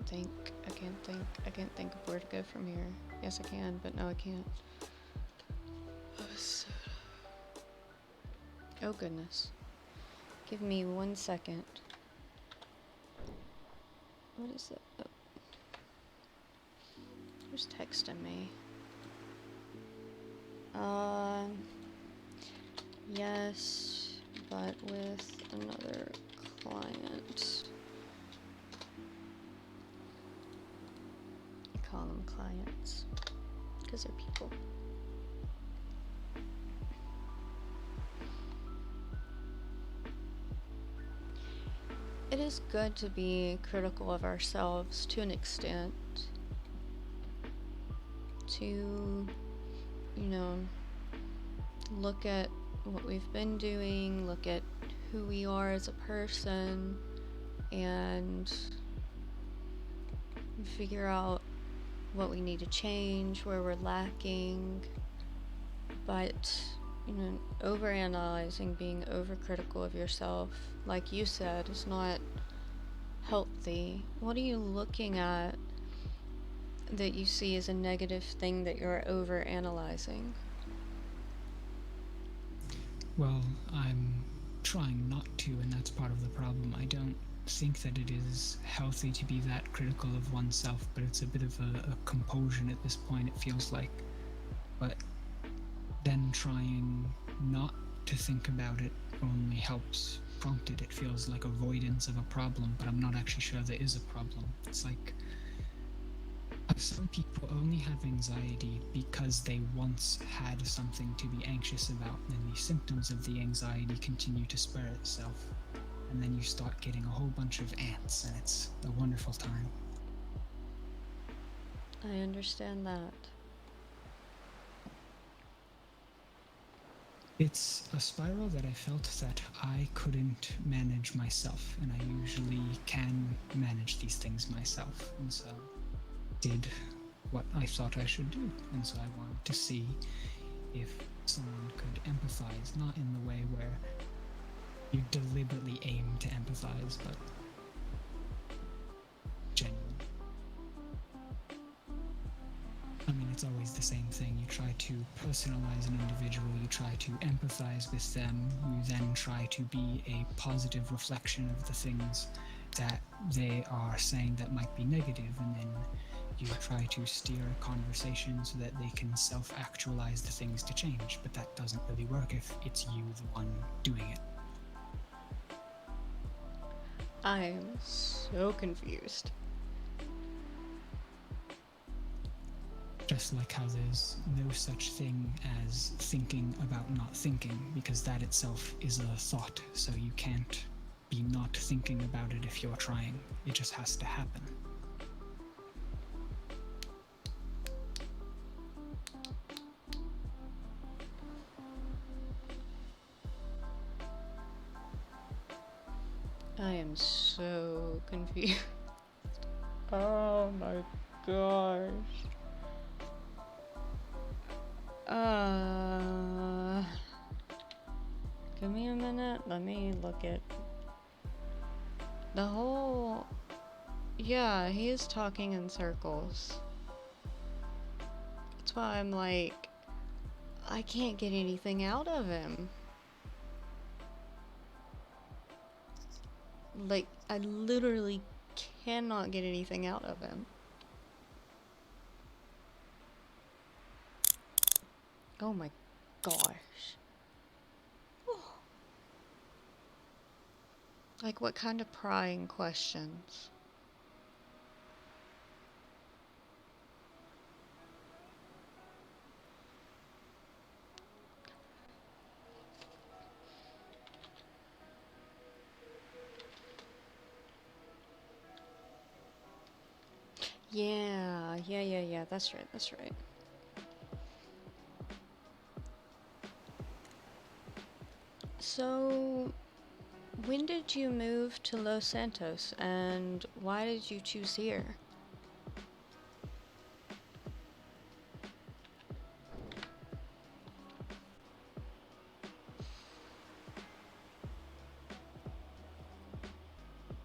can't think. I can't think of where to go from here. Yes, I can, but no, I can't. Oh, goodness. Give me 1 second. What is it? Oh. Who's texting me? Yes, but with another client. I call them clients because they're people. It is good to be critical of ourselves to an extent. To, you know, look at what we've been doing, look at who we are as a person, and figure out what we need to change, where we're lacking. But, you know, overanalyzing, being overcritical of yourself, like you said, is not healthy. What are you looking at that you see as a negative thing that you're overanalyzing? Well, I'm trying not to, and that's part of the problem. I don't think that it is healthy to be that critical of oneself, but it's a bit of a compulsion at this point, it feels like. But then trying not to think about it only helps prompt it. It feels like avoidance of a problem, but I'm not actually sure there is a problem. It's like some people only have anxiety because they once had something to be anxious about, and the symptoms of the anxiety continue to spread itself. And then you start getting a whole bunch of ants, and it's a wonderful time. I understand that. It's a spiral that I felt that I couldn't manage myself, and I usually can manage these things myself, and so did what I thought I should do. And so I wanted to see if someone could empathize, not in the way where you deliberately aim to empathize, but genuine. I mean, it's always the same thing. You try to personalize an individual, you try to empathize with them, you then try to be a positive reflection of the things that they are saying that might be negative, and then you try to steer a conversation so that they can self-actualize the things to change, but that doesn't really work if it's you the one doing it. I am so confused. Just like how there's no such thing as thinking about not thinking, because that itself is a thought, so you can't be not thinking about it if you're trying. It just has to happen. I am so confused. Oh my gosh. Give me a minute. Let me look at the whole. Yeah, he is talking in circles. That's why I'm like, I can't get anything out of him. Like, I literally cannot get anything out of him. Oh my gosh. Like, what kind of prying questions? Yeah, that's right. So, when did you move to Los Santos, and why did you choose here?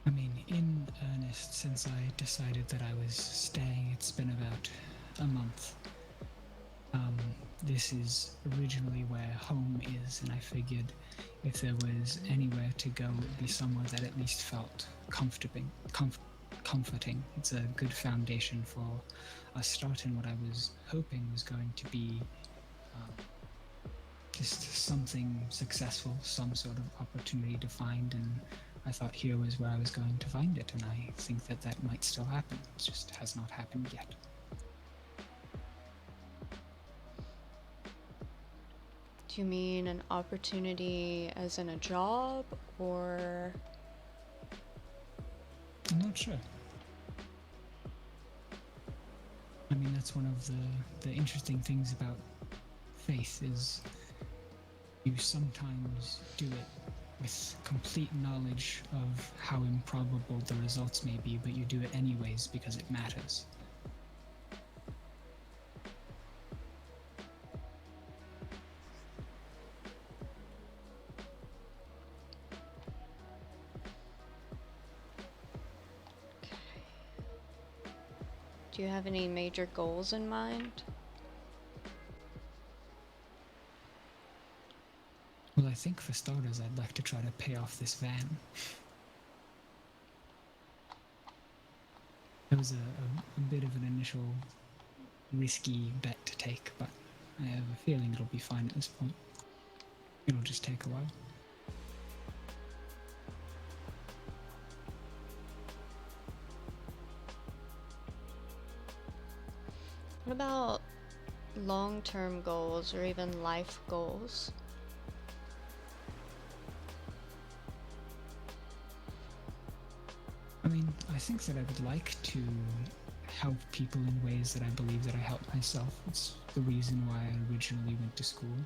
I mean, in honest, since I decided that I was staying, it's been about a month. This is originally where home is, and I figured if there was anywhere to go, it would be somewhere that at least felt comforting. It's a good foundation for a start in what I was hoping was going to be just something successful, some sort of opportunity to find, and I thought here was where I was going to find it, and I think that that might still happen. It just has not happened yet. Do you mean an opportunity as in a job, or I'm not sure. I mean, that's one of the interesting things about faith is you sometimes do it with complete knowledge of how improbable the results may be, but you do it anyways because it matters. do you have any major goals in mind? Well, I think for starters, I'd like to try to pay off this van. It was a bit of an initial risky bet to take, but I have a feeling it'll be fine at this point. It'll just take a while. What about long-term goals or even life goals? I mean, I think that I would like to help people in ways that I believe that I help myself. It's the reason why I originally went to school.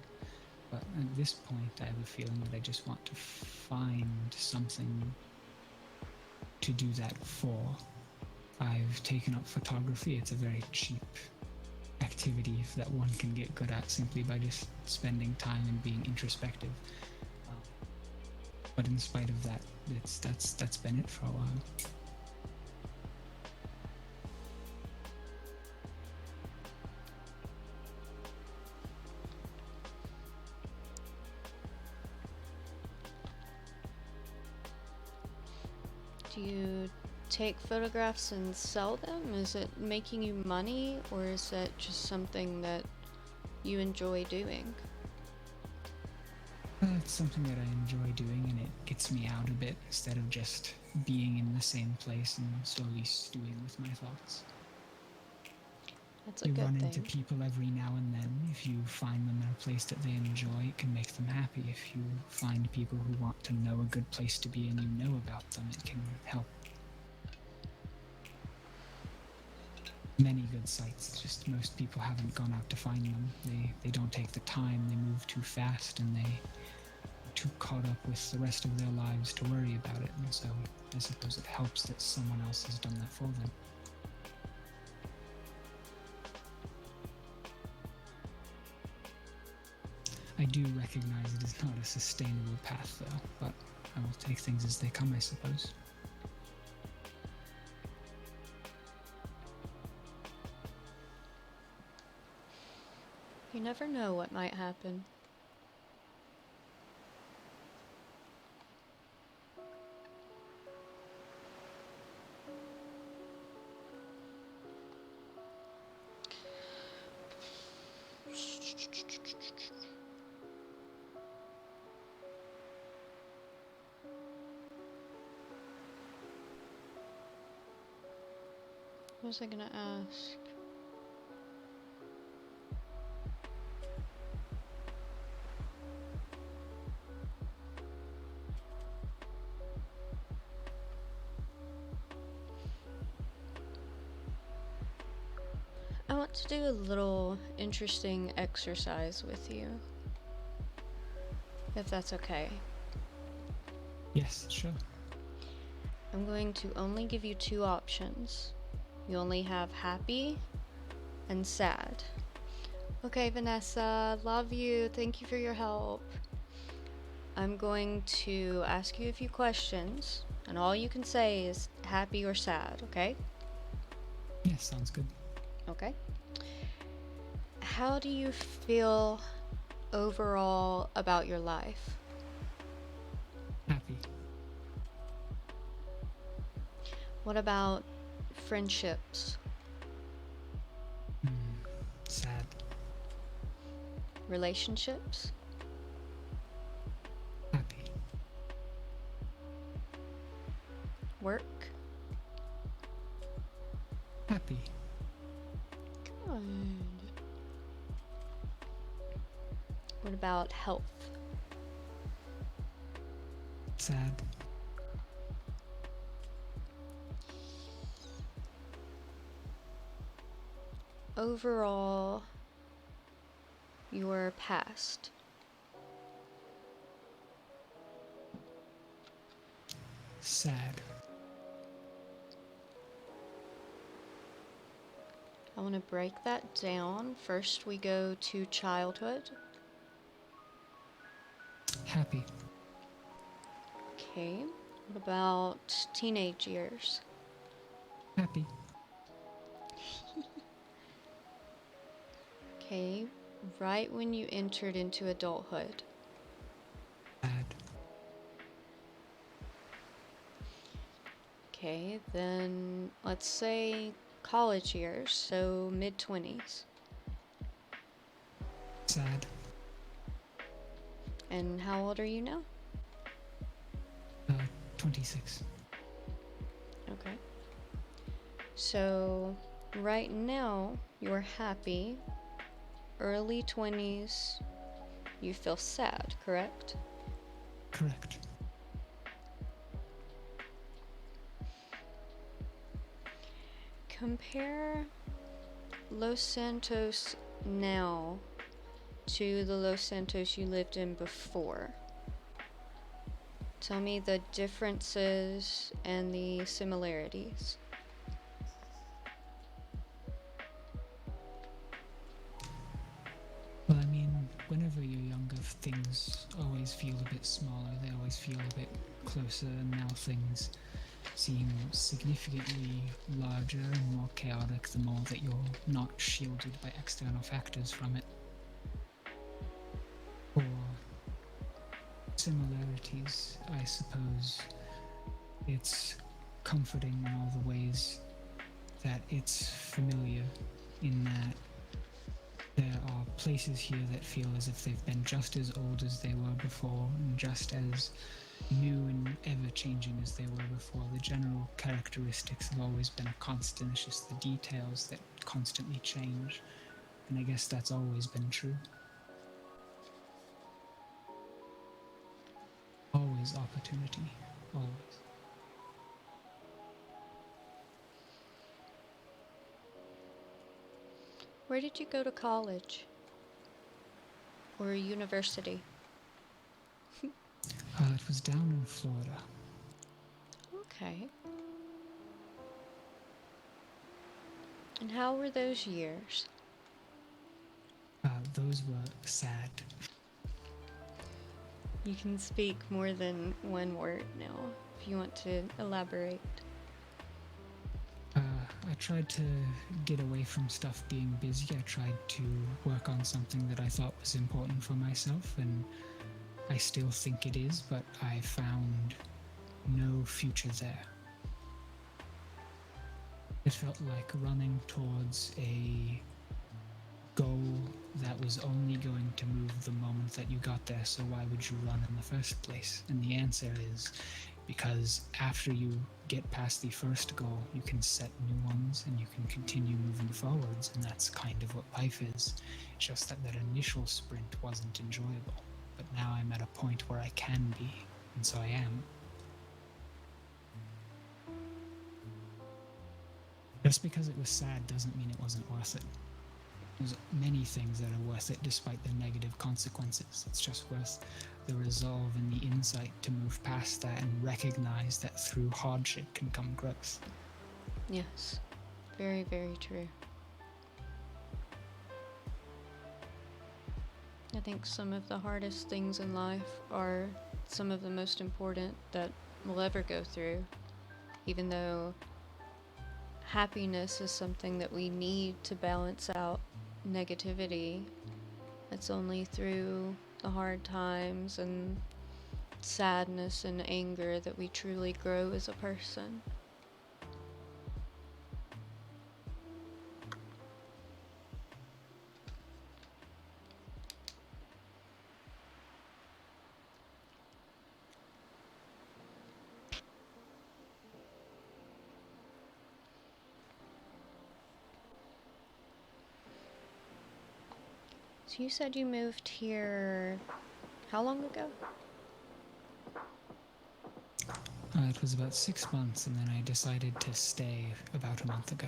But at this point, I have a feeling that I just want to find something to do that for. I've taken up photography. It's a very cheap activity that one can get good at simply by just spending time and being introspective. But in spite of that, that's been it for a while. Do you take photographs and sell them? Is it making you money, or is that just something that you enjoy doing? It's something that I enjoy doing, and it gets me out a bit instead of just being in the same place and slowly stewing with my thoughts. That's a You good run into thing. people every now and then. If you find them in a place that they enjoy, it can make them happy. If you find people who want to know a good place to be and you know about them, it can help. Many good sites, just most people haven't gone out to find them. They don't take the time, they move too fast, and they too caught up with the rest of their lives to worry about it, and so I suppose it helps that someone else has done that for them. I do recognize it is not a sustainable path, though, but I will take things as they come, I suppose. You never know what might happen. What was I gonna ask? I want to do a little interesting exercise with you, if that's okay. Yes, sure. I'm going to only give you two options. You only have happy and sad. Okay, Vanessa, love you. Thank you for your help. I'm going to ask you a few questions, and all you can say is happy or sad, okay? Yes, sounds good. Okay. How do you feel overall about your life? Happy. What about friendships, Sad. relationships, Happy. work? Happy. Good. What about health? Sad. Overall, your past. Sad. I want to break that down. First, we go to childhood. Happy. Okay. What about teenage years? Happy. Okay. Right when you entered into adulthood. Sad. Okay, then let's say college years, so mid-20s. Sad. And how old are you now? 26. Okay. So, right now, you're happy. Early 20s, you feel sad, correct? Correct. Compare Los Santos now to the Los Santos you lived in before. Tell me the differences and the similarities. Well, I mean, whenever you're younger, things always feel a bit smaller. They always feel a bit closer, and now things seem significantly larger and more chaotic the more that you're not shielded by external factors from it. Or similarities, I suppose. It's comforting in all the ways that it's familiar, in that there are places here that feel as if they've been just as old as they were before, and just as new and ever-changing as they were before. The general characteristics have always been a constant. It's just the details that constantly change, and I guess that's always been true. Always opportunity. Always. Where did you go to college? Or university? It was down in Florida. Okay. And how were those years? Those were sad. You can speak more than one word now, if you want to elaborate. I tried to get away from stuff being busy. I tried to work on something that I thought was important for myself, and I still think it is, but I found no future there. It felt like running towards a goal that was only going to move the moment that you got there, so why would you run in the first place? And the answer is because after you get past the first goal, you can set new ones and you can continue moving forwards, and that's kind of what life is. It's just that that initial sprint wasn't enjoyable, but now I'm at a point where I can be, and so I am. Just because it was sad doesn't mean it wasn't worth it. There's many things that are worth it despite the negative consequences. It's just worth the resolve and the insight to move past that and recognize that through hardship can come growth. Yes. Very, very true. I think some of the hardest things in life are some of the most important that we'll ever go through, even though happiness is something that we need to balance out negativity. It's only through the hard times and sadness and anger that we truly grow as a person. So you said you moved here how long ago? It was about 6 months, and then I decided to stay about a month ago.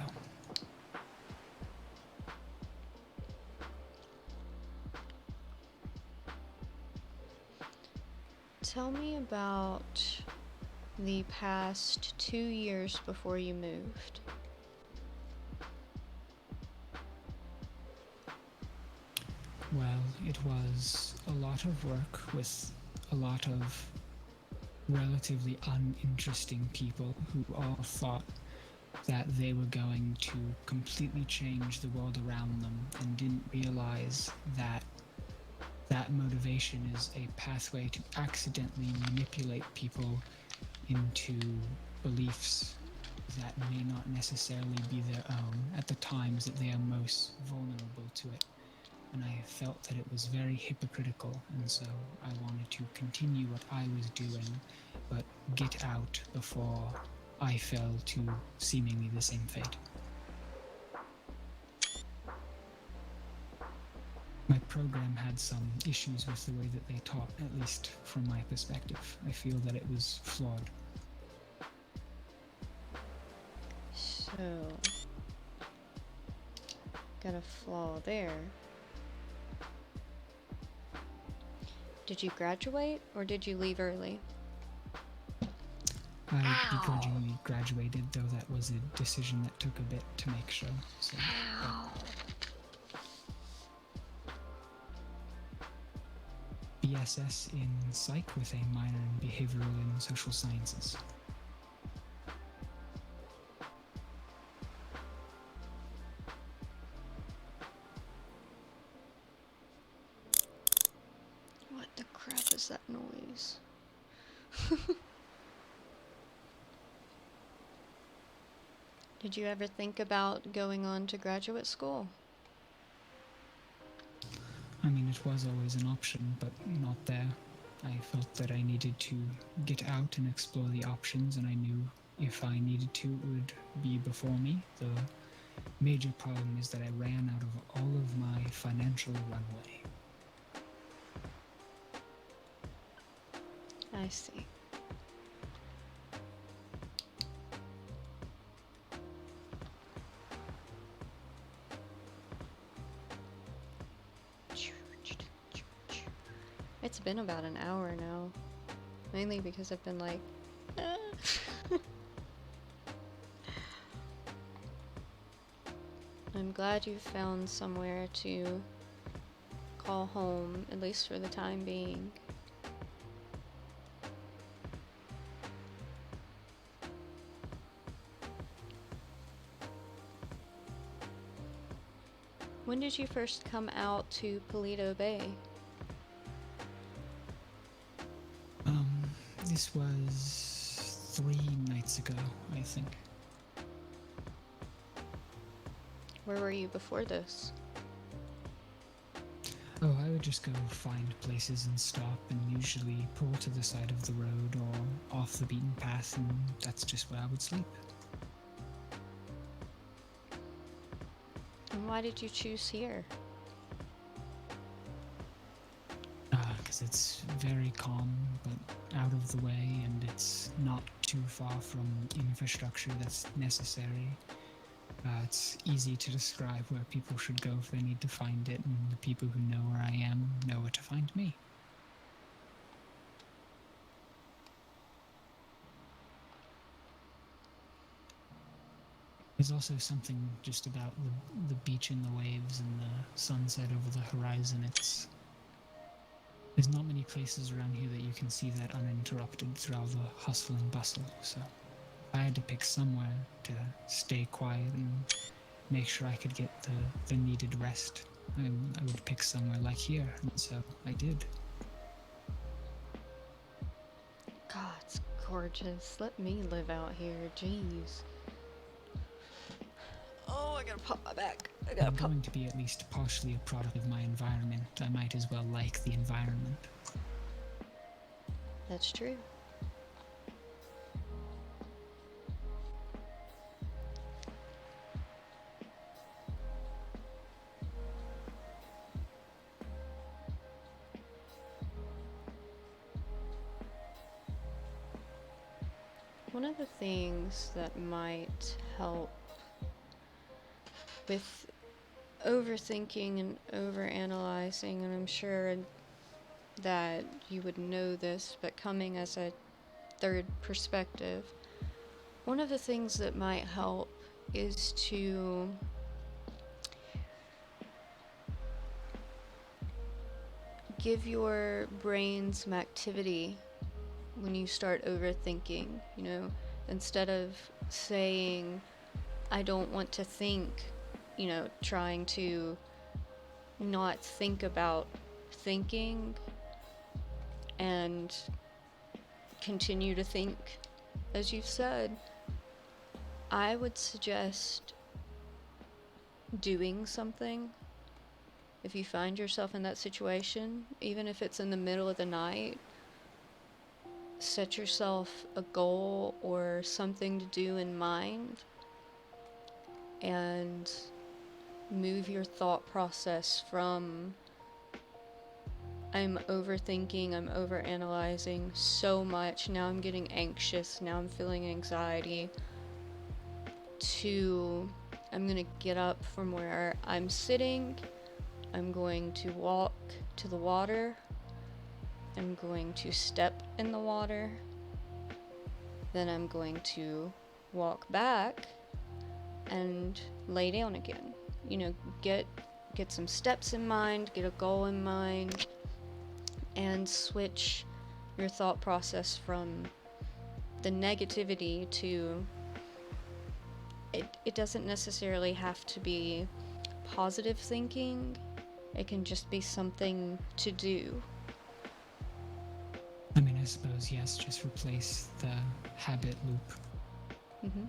Tell me about the past 2 years before you moved. Well, it was a lot of work with a lot of relatively uninteresting people who all thought that they were going to completely change the world around them and didn't realize that that motivation is a pathway to accidentally manipulate people into beliefs that may not necessarily be their own at the times that they are most vulnerable to it. And I felt that it was very hypocritical, and so I wanted to continue what I was doing, but get out before I fell to seemingly the same fate. My program had some issues with the way that they taught, at least from my perspective. I feel that it was flawed. So, got a flaw there. Did you graduate or did you leave early? I begrudgingly graduated, though that was a decision that took a bit to make sure. So, BSS in Psych with a minor in Behavioral and Social Sciences. What the crap is that noise? Did you ever think about going on to graduate school? I mean, it was always an option, but not there. I felt that I needed to get out and explore the options, and I knew if I needed to, it would be before me. The major problem is that I ran out of all of my financial runway. I see. It's been about an hour now. Mainly because I've been like, "Ah." I'm glad you found somewhere to call home, at least for the time being. When did you first come out to Paleto Bay? This was 3 nights ago, I think. Where were you before this? Oh, I would just go find places and stop and usually pull to the side of the road or off the beaten path, and that's just where I would sleep. And why did you choose here? Because it's very calm, but out of the way, and it's not too far from infrastructure that's necessary. It's easy to describe where people should go if they need to find it, and the people who know where I am know where to find me. There's also something just about the beach and the waves and the sunset over the horizon. It's There's not many places around here that you can see that uninterrupted through all the hustle and bustle, so if I had to pick somewhere to stay quiet and make sure I could get the needed rest, I would pick somewhere like here, and so I did. God, it's gorgeous. Let me live out here. Jeez. Oh, I gotta pop my back. I gotta I'm pop. going to be at least partially a product of my environment. I might as well like the environment. That's true. One of the things that might help with overthinking and overanalyzing, and I'm sure that you would know this, but coming as a third perspective, one of the things that might help is to give your brain some activity when you start overthinking, you know, instead of saying, I don't want to think, you know, trying to not think about thinking and continue to think, as you've said, I would suggest doing something. If you find yourself in that situation, even if it's in the middle of the night, set yourself a goal or something to do in mind and move your thought process from I'm overthinking, I'm overanalyzing so much, now I'm getting anxious, now I'm feeling anxiety, to I'm gonna get up from where I'm sitting, I'm going to walk to the water, I'm going to step in the water, then I'm going to walk back and lay down again. You know, get some steps in mind, get a goal in mind, and switch your thought process from the negativity to it doesn't necessarily have to be positive thinking. It can just be something to do. I mean, I suppose, yes, just replace the habit loop. Mm-hmm.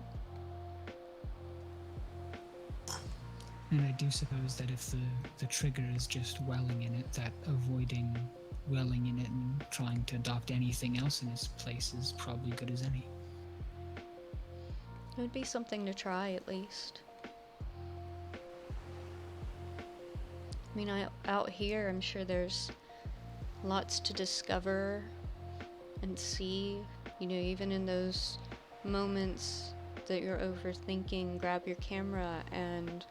And I do suppose that if the trigger is just welling in it, that avoiding welling in it and trying to adopt anything else in its place is probably good as any. It would be something to try at least. I mean, out here, I'm sure there's lots to discover and see. You know, even in those moments that you're overthinking, grab your camera and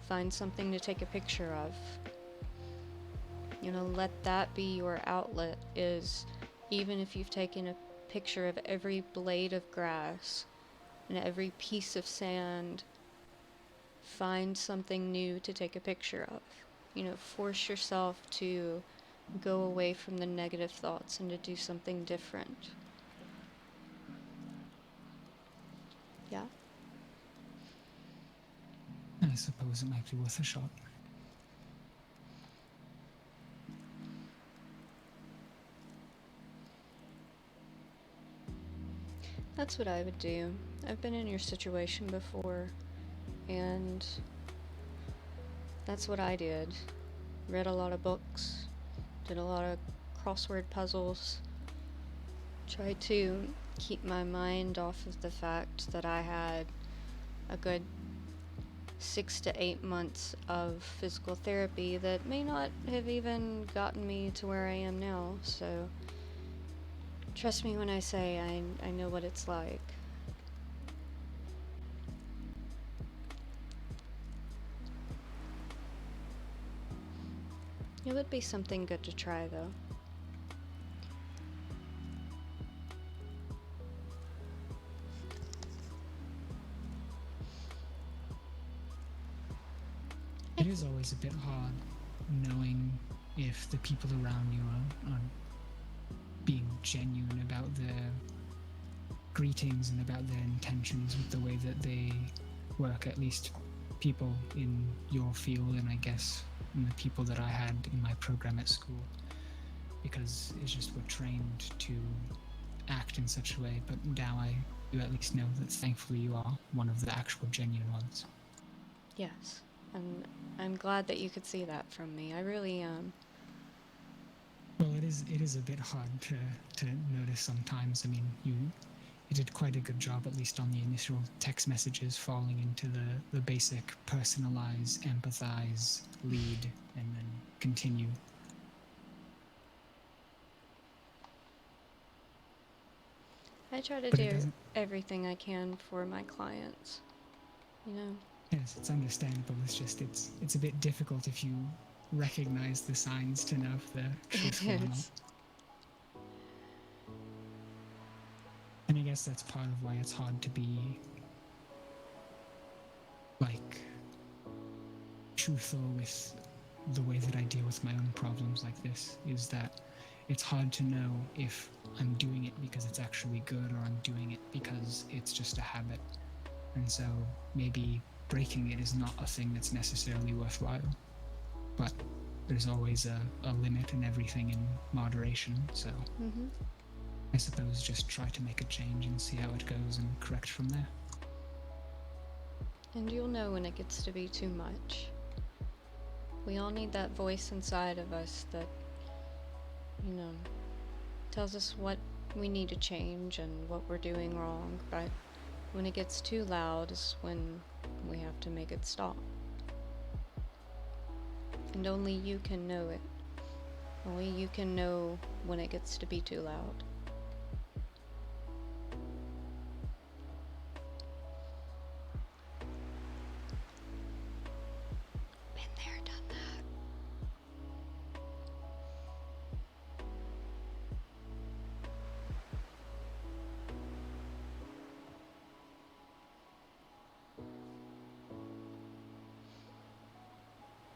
find something to take a picture of. You know, let that be your outlet, is even if you've taken a picture of every blade of grass and every piece of sand, find something new to take a picture of. You know, force yourself to go away from the negative thoughts and to do something different. Yeah? I suppose it might be worth a shot. That's what I would do. I've been in your situation before, and that's what I did. Read a lot of books, did a lot of crossword puzzles, tried to keep my mind off of the fact that I had a good 6 to 8 months of physical therapy that may not have even gotten me to where I am now, so trust me when I say I know what it's like. It would be something good to try, though. It is always a bit hard knowing if the people around you are being genuine about their greetings and about their intentions with the way that they work, at least people in your field, and I guess in the people that I had in my program at school, because it's just we're trained to act in such a way. But now you at least know that thankfully you are one of the actual genuine ones. Yes. And I'm glad that you could see that from me. I really am. Well, it is a bit hard to notice sometimes. I mean, you did quite a good job, at least on the initial text messages, falling into the basic personalize, empathize, lead, and then continue. I try to But it do doesn't. everything I can for my clients. You know? Yes, it's understandable. It's just it's a bit difficult if you recognize the signs to know if they're It truthful or not. is. And I guess that's part of why it's hard to be like truthful with the way that I deal with my own problems like this, is that it's hard to know if I'm doing it because it's actually good or I'm doing it because it's just a habit. And so maybe breaking it is not a thing that's necessarily worthwhile. But there's always a limit and everything in moderation. So Mm-hmm. I suppose just try to make a change and see how it goes and correct from there. And you'll know when it gets to be too much. We all need that voice inside of us that, tells us what we need to change and what we're doing wrong. But when it gets too loud is when we have to make it stop. And only you can know it. Only you can know when it gets to be too loud. Been there, done that.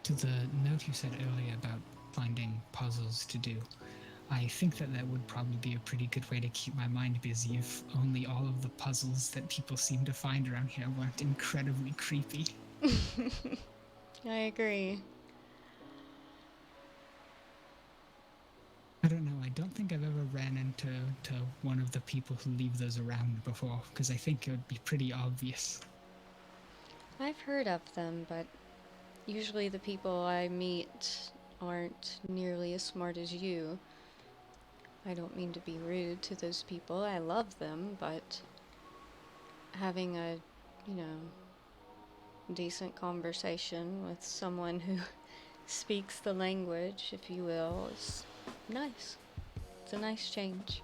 To the note you said earlier about finding puzzles to do, I think that would probably be a pretty good way to keep my mind busy if only all of the puzzles that people seem to find around here weren't incredibly creepy. I agree. I don't know, I don't think I've ever ran into one of the people who leave those around before, because I think it would be pretty obvious. I've heard of them, but usually the people I meet aren't nearly as smart as you. I don't mean to be rude to those people. I love them, but having a, you know, decent conversation with someone who speaks the language, if you will, is nice. It's a nice change.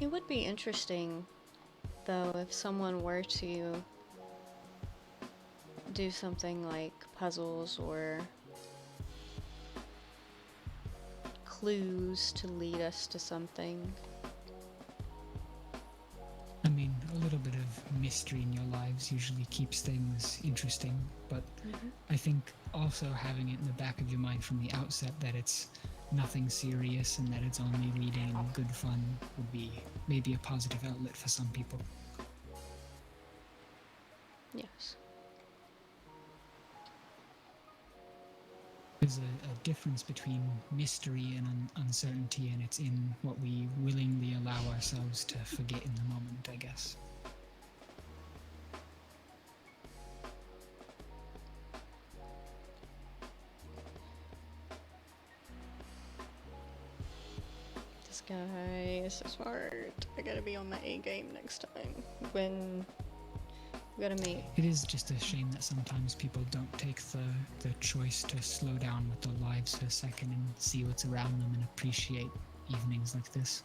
It would be interesting, though, if someone were to do something like puzzles or clues to lead us to something. I mean, a little bit of mystery in your lives usually keeps things interesting, but I think also having it in the back of your mind from the outset that it's nothing serious and that it's only leading in good fun would be maybe a positive outlet for some people. Yes. There's a difference between mystery and uncertainty, and it's in what we willingly allow ourselves to forget in the moment, I guess. This guy is so smart. I gotta be on my A game next time when we gotta meet. It is just a shame that sometimes people don't take the choice to slow down with their lives for a second and see what's around them and appreciate evenings like this.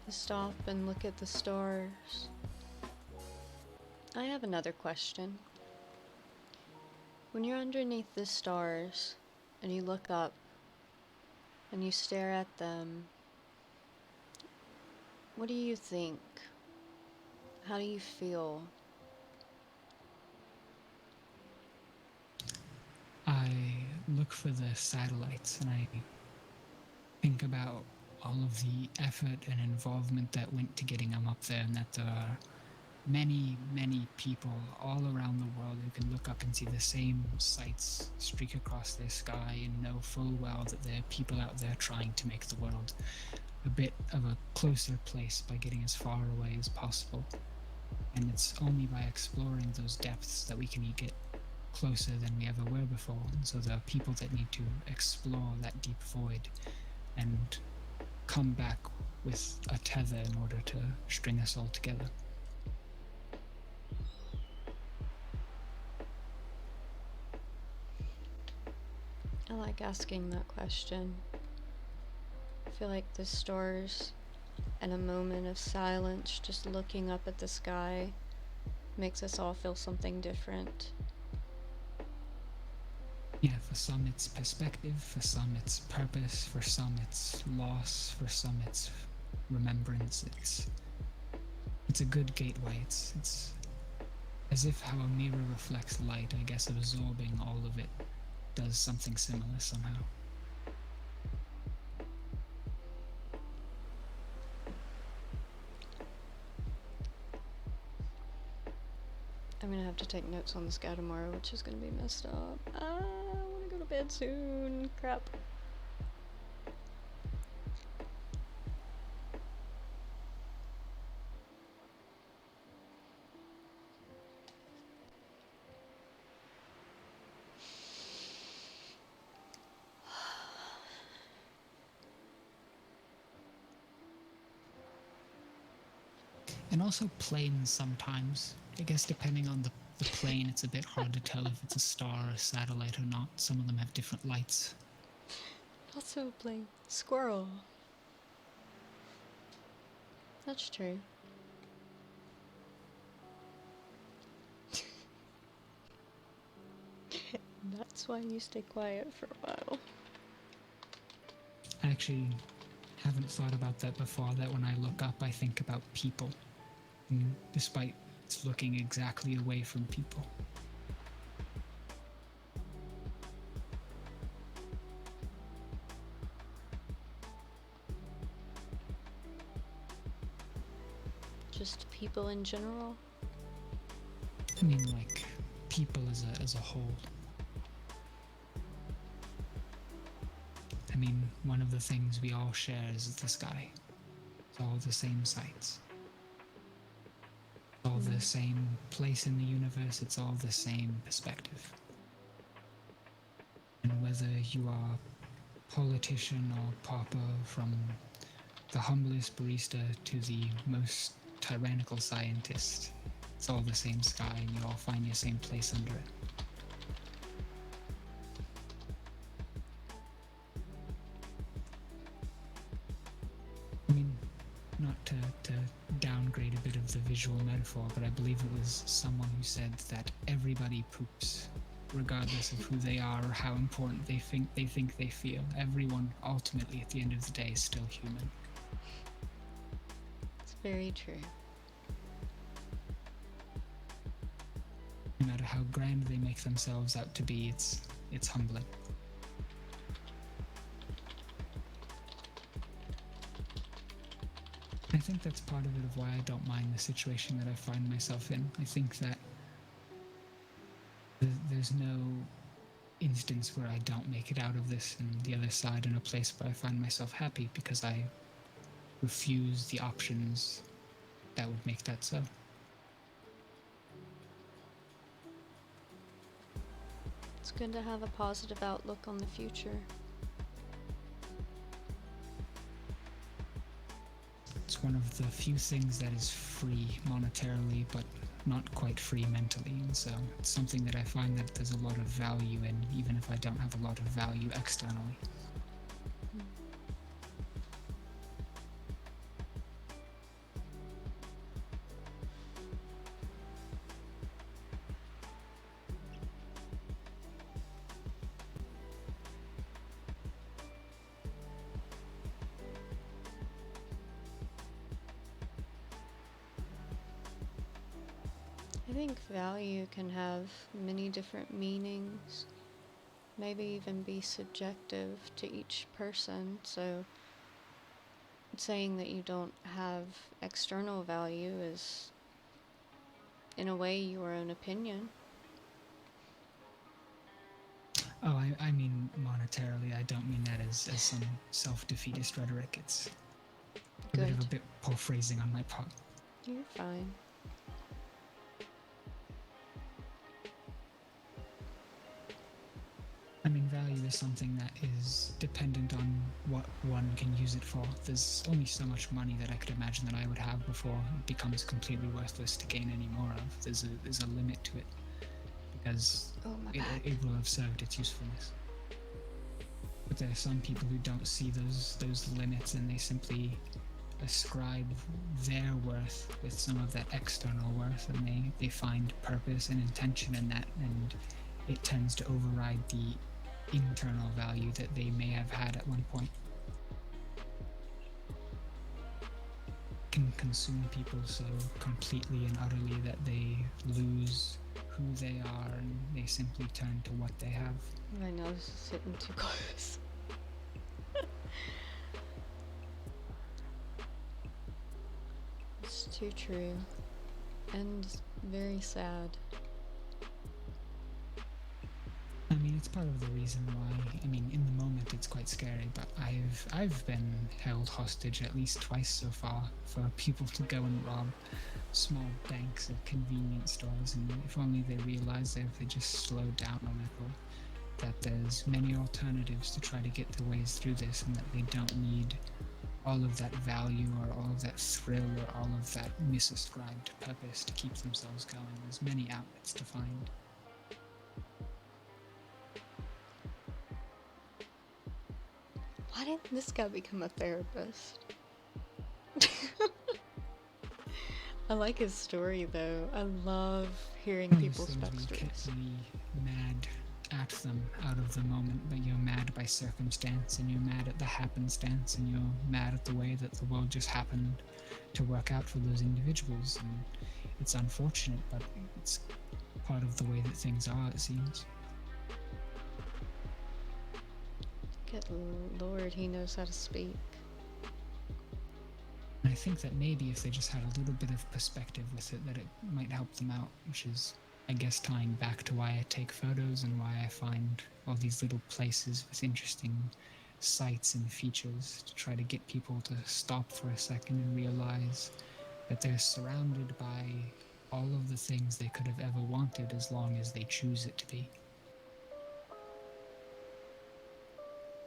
To stop and look at the stars. I have another question. When you're underneath the stars and you look up, and you stare at them, what do you think? How do you feel? I look for the satellites and I think about all of the effort and involvement that went to getting them up there, and that there are many, many people all around the world who can look up and see the same sights streak across their sky and know full well that there are people out there trying to make the world a bit of a closer place by getting as far away as possible. And it's only by exploring those depths that we can get closer than we ever were before. And so there are people that need to explore that deep void and come back with a tether in order to string us all together. I like asking that question. I feel like the stars and a moment of silence, just looking up at the sky, makes us all feel something different. Yeah, for some it's perspective, for some it's purpose, for some it's loss, for some it's remembrance. It's a good gateway. It's as if how a mirror reflects light, I guess absorbing all of it does something similar somehow. I'm gonna have to take notes on the sky tomorrow, which is gonna be messed up. I wanna go to bed soon. Crap. And also planes sometimes. I guess depending on the plane, it's a bit hard to tell if it's a star, a satellite, or not. Some of them have different lights. Also playing squirrel. That's true. That's why you stay quiet for a while. I actually haven't thought about that before, that when I look up, I think about people. And despite it's looking exactly away from people. Just people in general. I mean, like, people as a whole. I mean, one of the things we all share is the sky. It's all the same sights. It's all the same place in the universe. It's all the same perspective. And whether you are politician or pauper, from the humblest barista to the most tyrannical scientist, it's all the same sky, and you all find your same place under it. I mean, not to downgrade a bit of the visual metaphor, but I believe it was someone who said that everybody poops, regardless of who they are or how important they think they feel. Everyone, ultimately, at the end of the day, is still human. It's very true. No matter how grand they make themselves out to be, it's humbling. I think that's part of it, of why I don't mind the situation that I find myself in. I think that there's no instance where I don't make it out of this and the other side in a place where I find myself happy, because I refuse the options that would make that so. It's good to have a positive outlook on the future. It's one of the few things that is free monetarily, but not quite free mentally, and so it's something that I find that there's a lot of value in, even if I don't have a lot of value externally. I think value can have many different meanings, maybe even be subjective to each person, so saying that you don't have external value is, in a way, your own opinion. Oh, I mean monetarily. I don't mean that as some self-defeatist rhetoric. It's a bit of a Good. bit poor phrasing on my part. You're fine. I mean, value is something that is dependent on what one can use it for. There's only so much money that I could imagine that I would have before it becomes completely worthless to gain any more of. There's a limit to it because Oh, my back. it will have served its usefulness. But there are some people who don't see those limits, and they simply ascribe their worth with some of that external worth, and they find purpose and intention in that, and it tends to override the internal value that they may have had at one point. Can consume people so completely and utterly that they lose who they are, and they simply turn to what they have. My nose is hitting too close. It's too true. And very sad. I mean, it's part of the reason why. I mean, in the moment, it's quite scary. But I've been held hostage at least twice so far for people to go and rob small banks or convenience stores. And if only they realised that if they just slowed down a little, that there's many alternatives to try to get their ways through this, and that they don't need all of that value or all of that thrill or all of that misascribed purpose to keep themselves going. There's many outlets to find. Why didn't this guy become a therapist? I like his story though. I love hearing One of people's those things where you backstories. can't be mad at them out of the moment, but you're mad by circumstance, and you're mad at the happenstance, and you're mad at the way that the world just happened to work out for those individuals. And it's unfortunate, but it's part of the way that things are, it seems. Good lord, he knows how to speak. And I think that maybe if they just had a little bit of perspective with it, that it might help them out, which is, I guess, tying back to why I take photos and why I find all these little places with interesting sights and features to try to get people to stop for a second and realize that they're surrounded by all of the things they could have ever wanted as long as they choose it to be.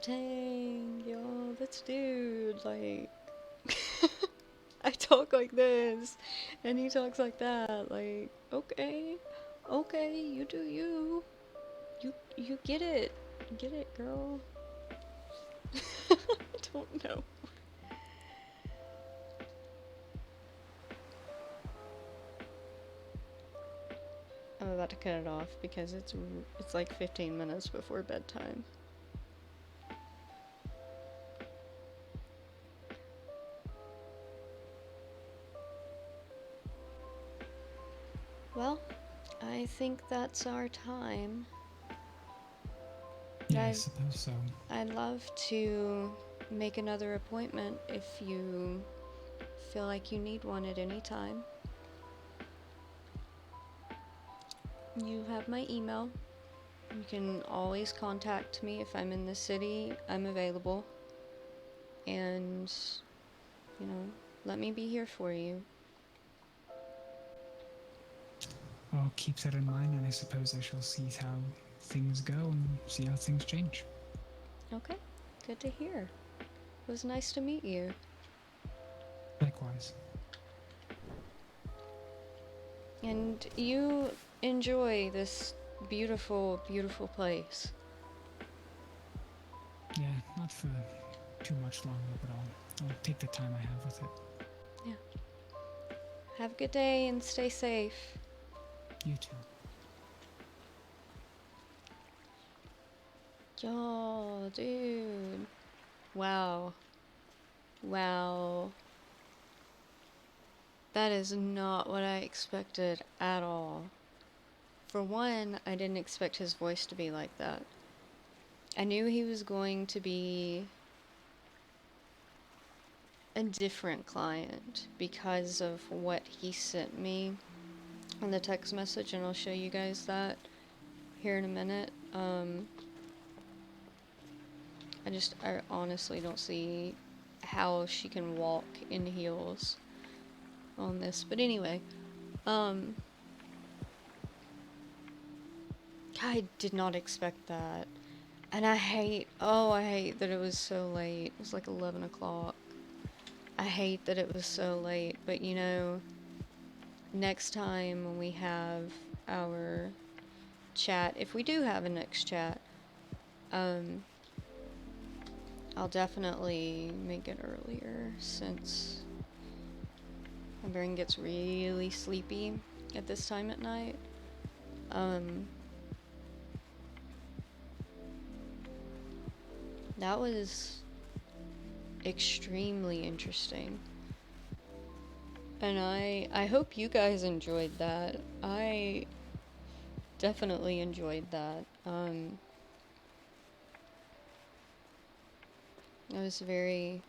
Dang, yo, this dude, like... I talk like this, and he talks like that, like, okay, you do you. You get it. Get it, girl. I don't know. I'm about to cut it off because it's like 15 minutes before bedtime. Well, I think that's our time. Yeah, I suppose so. I'd love to make another appointment if you feel like you need one at any time. You have my email. You can always contact me if I'm in the city. I'm available. And, you know, let me be here for you. I'll keep that in mind, and I suppose I shall see how things go and see how things change. Okay, good to hear. It was nice to meet you. Likewise. And you enjoy this beautiful, beautiful place. Yeah, not for too much longer, but I'll take the time I have with it. Yeah. Have a good day and stay safe. You too. Yo, dude. Wow. Wow. That is not what I expected at all. For one, I didn't expect his voice to be like that. I knew he was going to be a different client because of what he sent me on the text message, and I'll show you guys that here in a minute. I honestly don't see how she can walk in heels on this. But anyway, I did not expect that. And I hate that it was so late. It was like 11 o'clock. I hate that it was so late, but you know, next time when we have our chat, if we do have a next chat, I'll definitely make it earlier since my brain gets really sleepy at this time at night. That was extremely interesting. And I hope you guys enjoyed that. I definitely enjoyed that. It was very,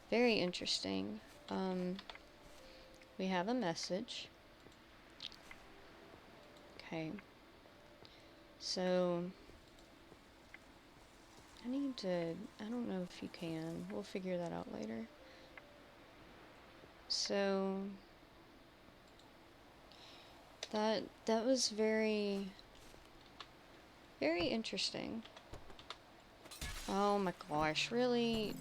very interesting. We have a message. Okay. So, I don't know if you can. We'll figure that out later. So, that was very, very interesting. Oh my gosh, really?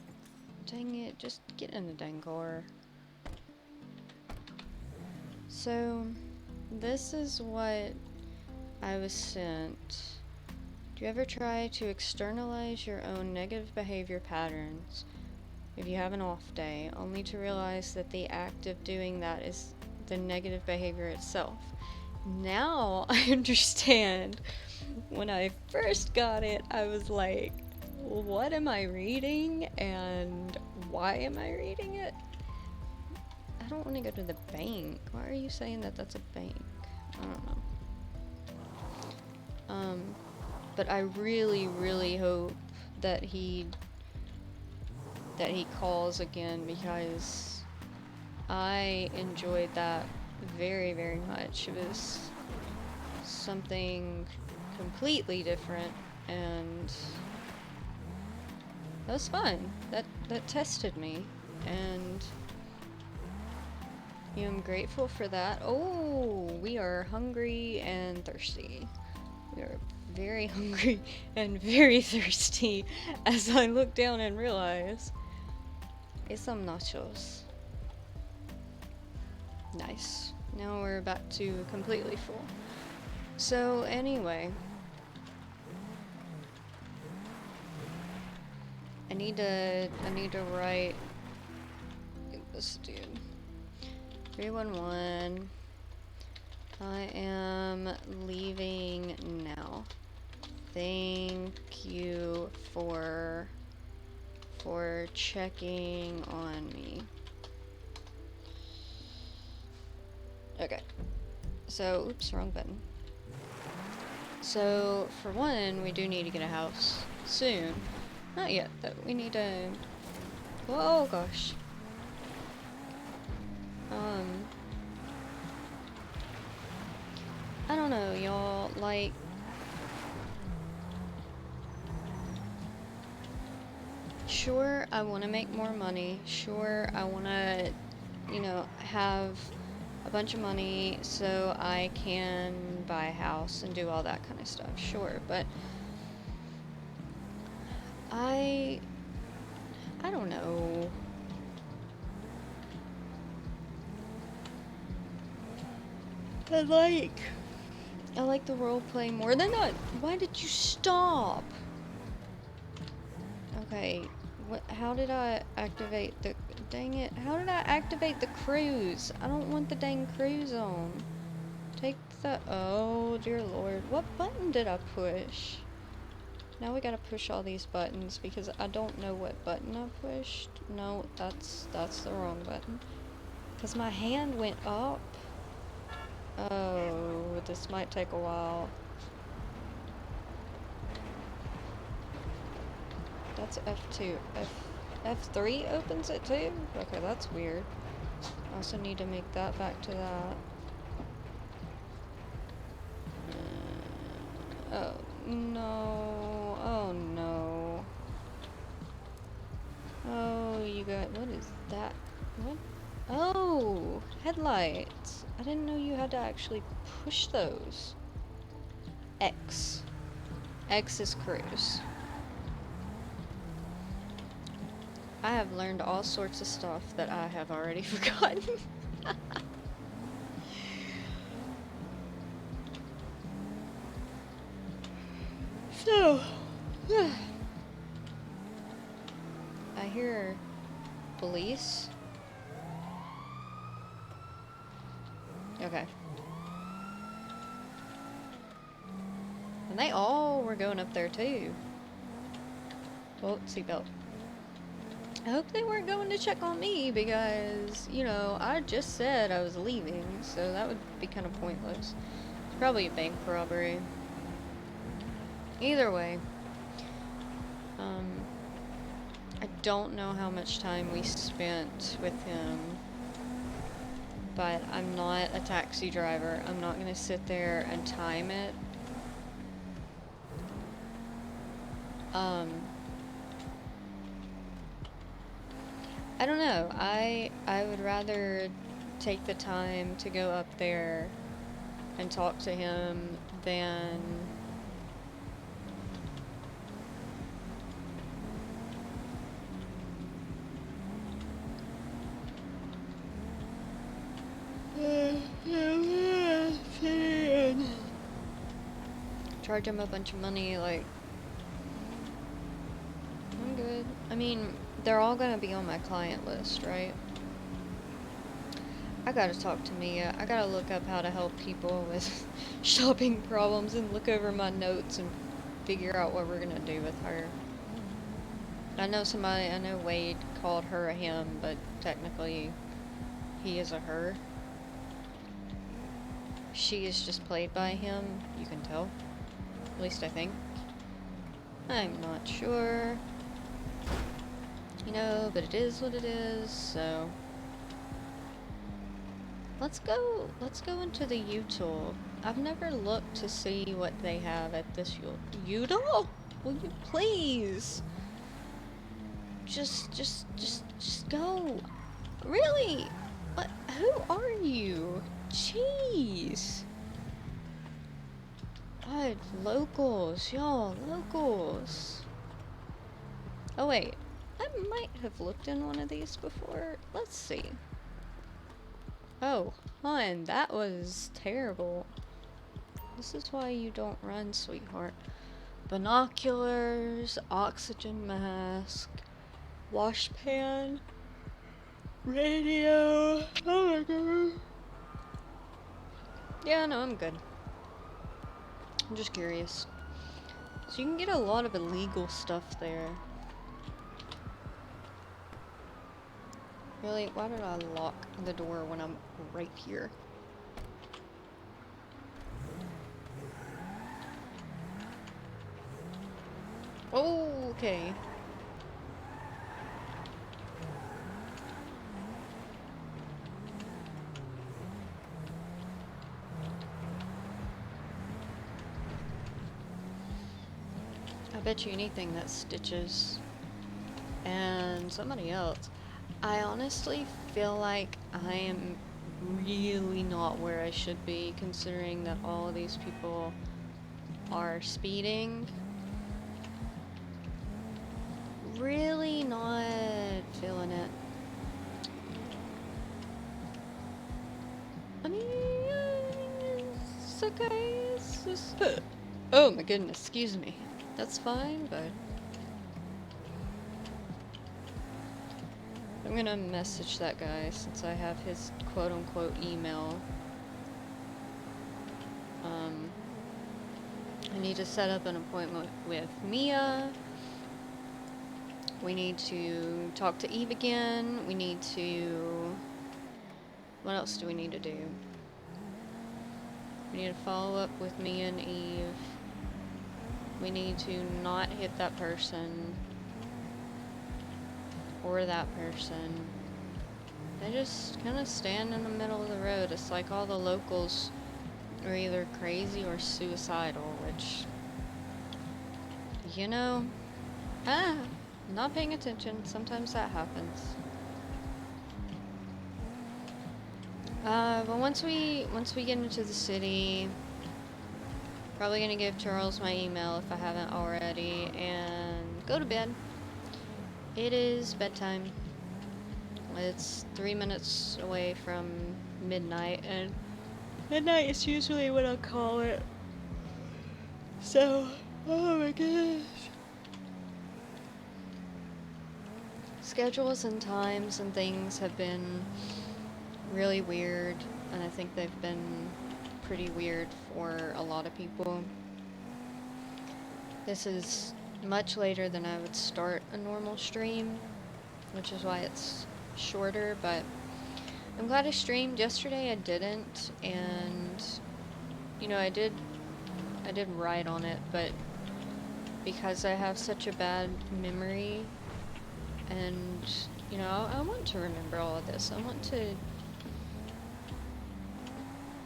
Dang it, just get in the dang car. So, this is what I was sent. Do you ever try to externalize your own negative behavior patterns if you have an off day, only to realize that the act of doing that is the negative behavior itself? Now I understand. When I first got it, I was like, what am I reading and why am I reading it? I don't want to go to the bank. Why are you saying that that's a bank? I don't know. But I really, really hope that he calls again, because I enjoyed that very, very much. It was something completely different, and that was fun. That tested me, and I'm grateful for that. Oh, we are hungry and thirsty. We are very hungry and very thirsty as I look down and realize it's some nachos. Nice. Now we're back to completely full. So anyway, I need to write this dude. 311. I am leaving now. Thank you for checking on me. Okay. So, oops, wrong button. So, for one, we do need to get a house soon. Not yet, though. We need to... Oh, gosh. I don't know, y'all. Like... Sure, I want to make more money. Sure, I want to, have a bunch of money so I can buy a house and do all that kind of stuff. Sure, but I don't know. I like the role play more than that. Why did you stop? Okay, how did I activate the... Dang it. How did I activate the cruise? I don't want the dang cruise on. Take the... Oh, dear lord. What button did I push? Now we gotta push all these buttons because I don't know what button I pushed. No, that's the wrong button. Because my hand went up. Oh, this might take a while. That's F2. F3 opens it too? Okay, that's weird. I also need to make that back to that. Oh, no. Oh, no. Oh, you got... What is that? What? Oh! Headlights. I didn't know you had to actually push those. X. X is cruise. I have learned all sorts of stuff that I have already forgotten. So, I hear police. Okay. And they all were going up there too. Oh, seatbelt. I hope they weren't going to check on me because, you know, I just said I was leaving, so that would be kind of pointless. It's probably a bank robbery. Either way, I don't know how much time we spent with him, but I'm not a taxi driver. I'm not gonna sit there and time it. I don't know. I would rather take the time to go up there and talk to him than charge him a bunch of money. Like, I'm good. I mean, they're all gonna be on my client list, right? I gotta talk to Mia. I gotta look up how to help people with shopping problems and look over my notes and figure out what we're gonna do with her. I know Wade called her a him, but technically he is a her. She is just played by him, you can tell. At least I think. I'm not sure. You know, but it is what it is, so... Let's go into the util. I've never looked to see what they have at this util? Will you please? Just go. Really? What? Who are you? Jeez. God, locals, y'all, locals. Oh wait, I might have looked in one of these before. Let's see. Oh, hon, that was terrible. This is why you don't run, sweetheart. Binoculars, oxygen mask, wash pan, radio. Oh my god. Yeah, no, I'm good. I'm just curious. So you can get a lot of illegal stuff there. Really? Why did I lock the door when I'm right here? Oh, okay. I bet you anything that Stitches and somebody else. I honestly feel like I am really not where I should be, considering that all of these people are speeding. Really not feeling it. I mean, it's okay. It's just... Oh my goodness, excuse me. That's fine, but... I'm gonna message that guy since I have his quote-unquote email. I need to set up an appointment with Mia. We need to talk to Eve again. We need to... What else do we need to do? We need to follow up with Mia and Eve. We need to not hit that person. Or that person. They just kind of stand in the middle of the road. It's like all the locals are either crazy or suicidal, which... You know... not paying attention. Sometimes that happens. But once we get into the city, probably gonna give Charles my email if I haven't already, and go to bed. It is bedtime. It's 3 minutes away from midnight, and midnight is usually what I call it. So, oh my gosh. Schedules and times and things have been really weird, and I think they've been pretty weird for a lot of people. This is much later than I would start a normal stream, which is why it's shorter, but I'm glad I streamed. Yesterday I didn't, and you know, I did write on it, but because I have such a bad memory, and you know, I want to remember all of this. I want to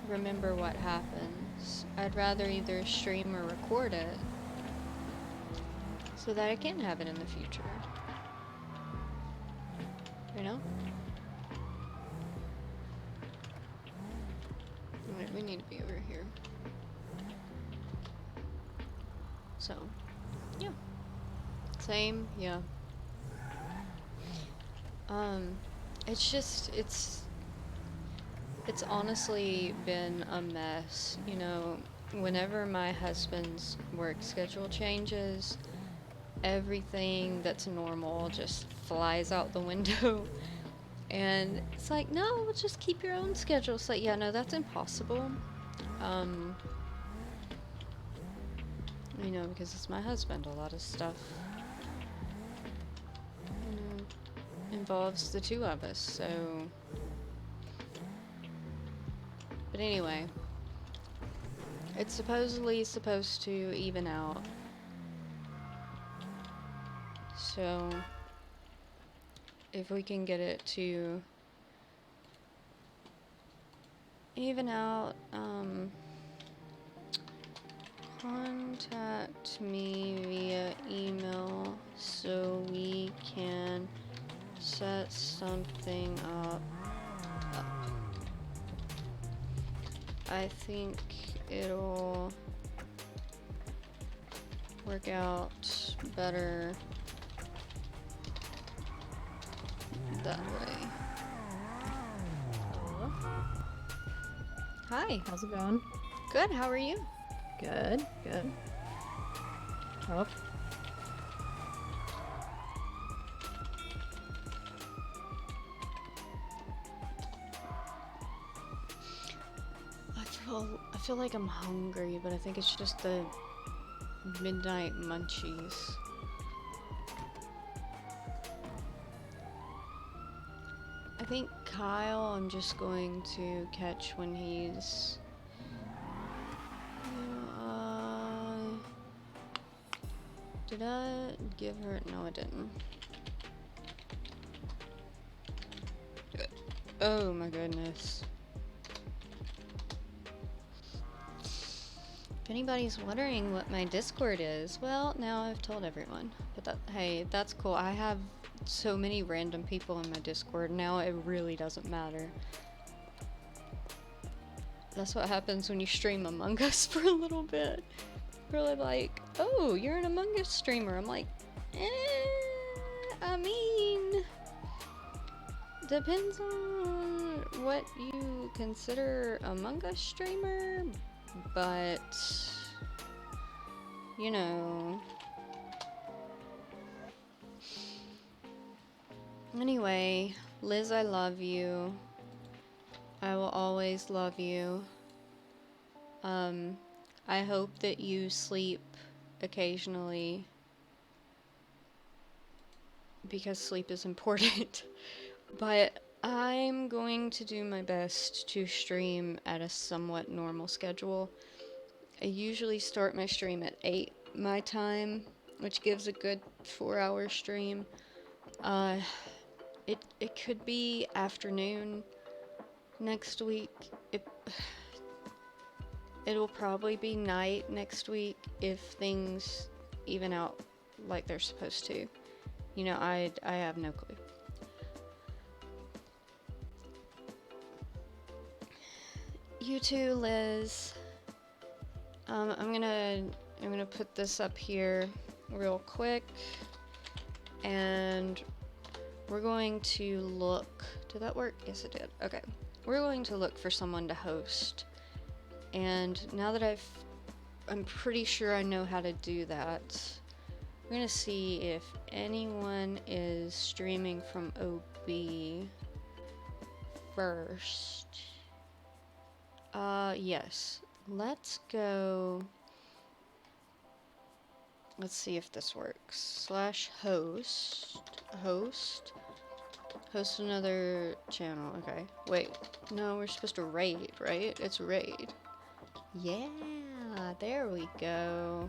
remember what happens. I'd rather either stream or record it so that I can have it in the future. You know? Alright, we need to be over here. So, yeah. Same, yeah. It's honestly been a mess, you know. Whenever my husband's work schedule changes, everything that's normal just flies out the window. And it's like, no, just keep your own schedule. It's like, yeah, no, that's impossible. You know, because it's my husband, a lot of stuff, you know, involves the two of us, so... But anyway, it's supposedly supposed to even out. So, if we can get it to even out, contact me via email so we can set something up. I think it'll work out better that way. Hello. Hi. How's it going? Good, how are you? Good, good. Oh. I feel like I'm hungry, but I think it's just the midnight munchies. I think Kyle I'm just going to catch when he's... Did I give her... No, I didn't. Oh my goodness. If anybody's wondering what my Discord is, well, now I've told everyone. But hey, that's cool. I have so many random people in my Discord now, it really doesn't matter. That's what happens when you stream Among Us for a little bit. Really like, oh, you're an Among Us streamer. I'm like, I mean, depends on what you consider Among Us streamer, but, you know. Anyway, Liz, I love you. I will always love you. I hope that you sleep occasionally because sleep is important. But I'm going to do my best to stream at a somewhat normal schedule. I usually start my stream at 8 my time, which gives a good 4-hour stream. Uh, it could be afternoon next week. It'll probably be night next week if things even out like they're supposed to. You know, I have no clue. You too, Liz. I'm gonna put this up here real quick, and we're going to look. Did that work? Yes, it did. Okay, we're going to look for someone to host. And now that I'm pretty sure I know how to do that. I'm gonna see if anyone is streaming from OB first. Yes. Let's go. Let's see if this works. /host. Host another channel. Okay. Wait. No, we're supposed to raid, right? It's raid. Yeah, there we go.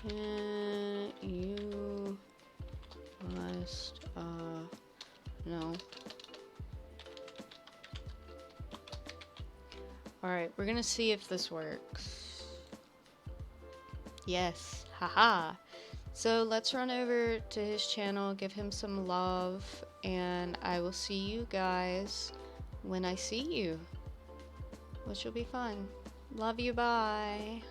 Can you must no. Alright, we're gonna see if this works. Yes, haha. So let's run over to his channel, give him some love, and I will see you guys when I see you, which will be fun. Love you, bye.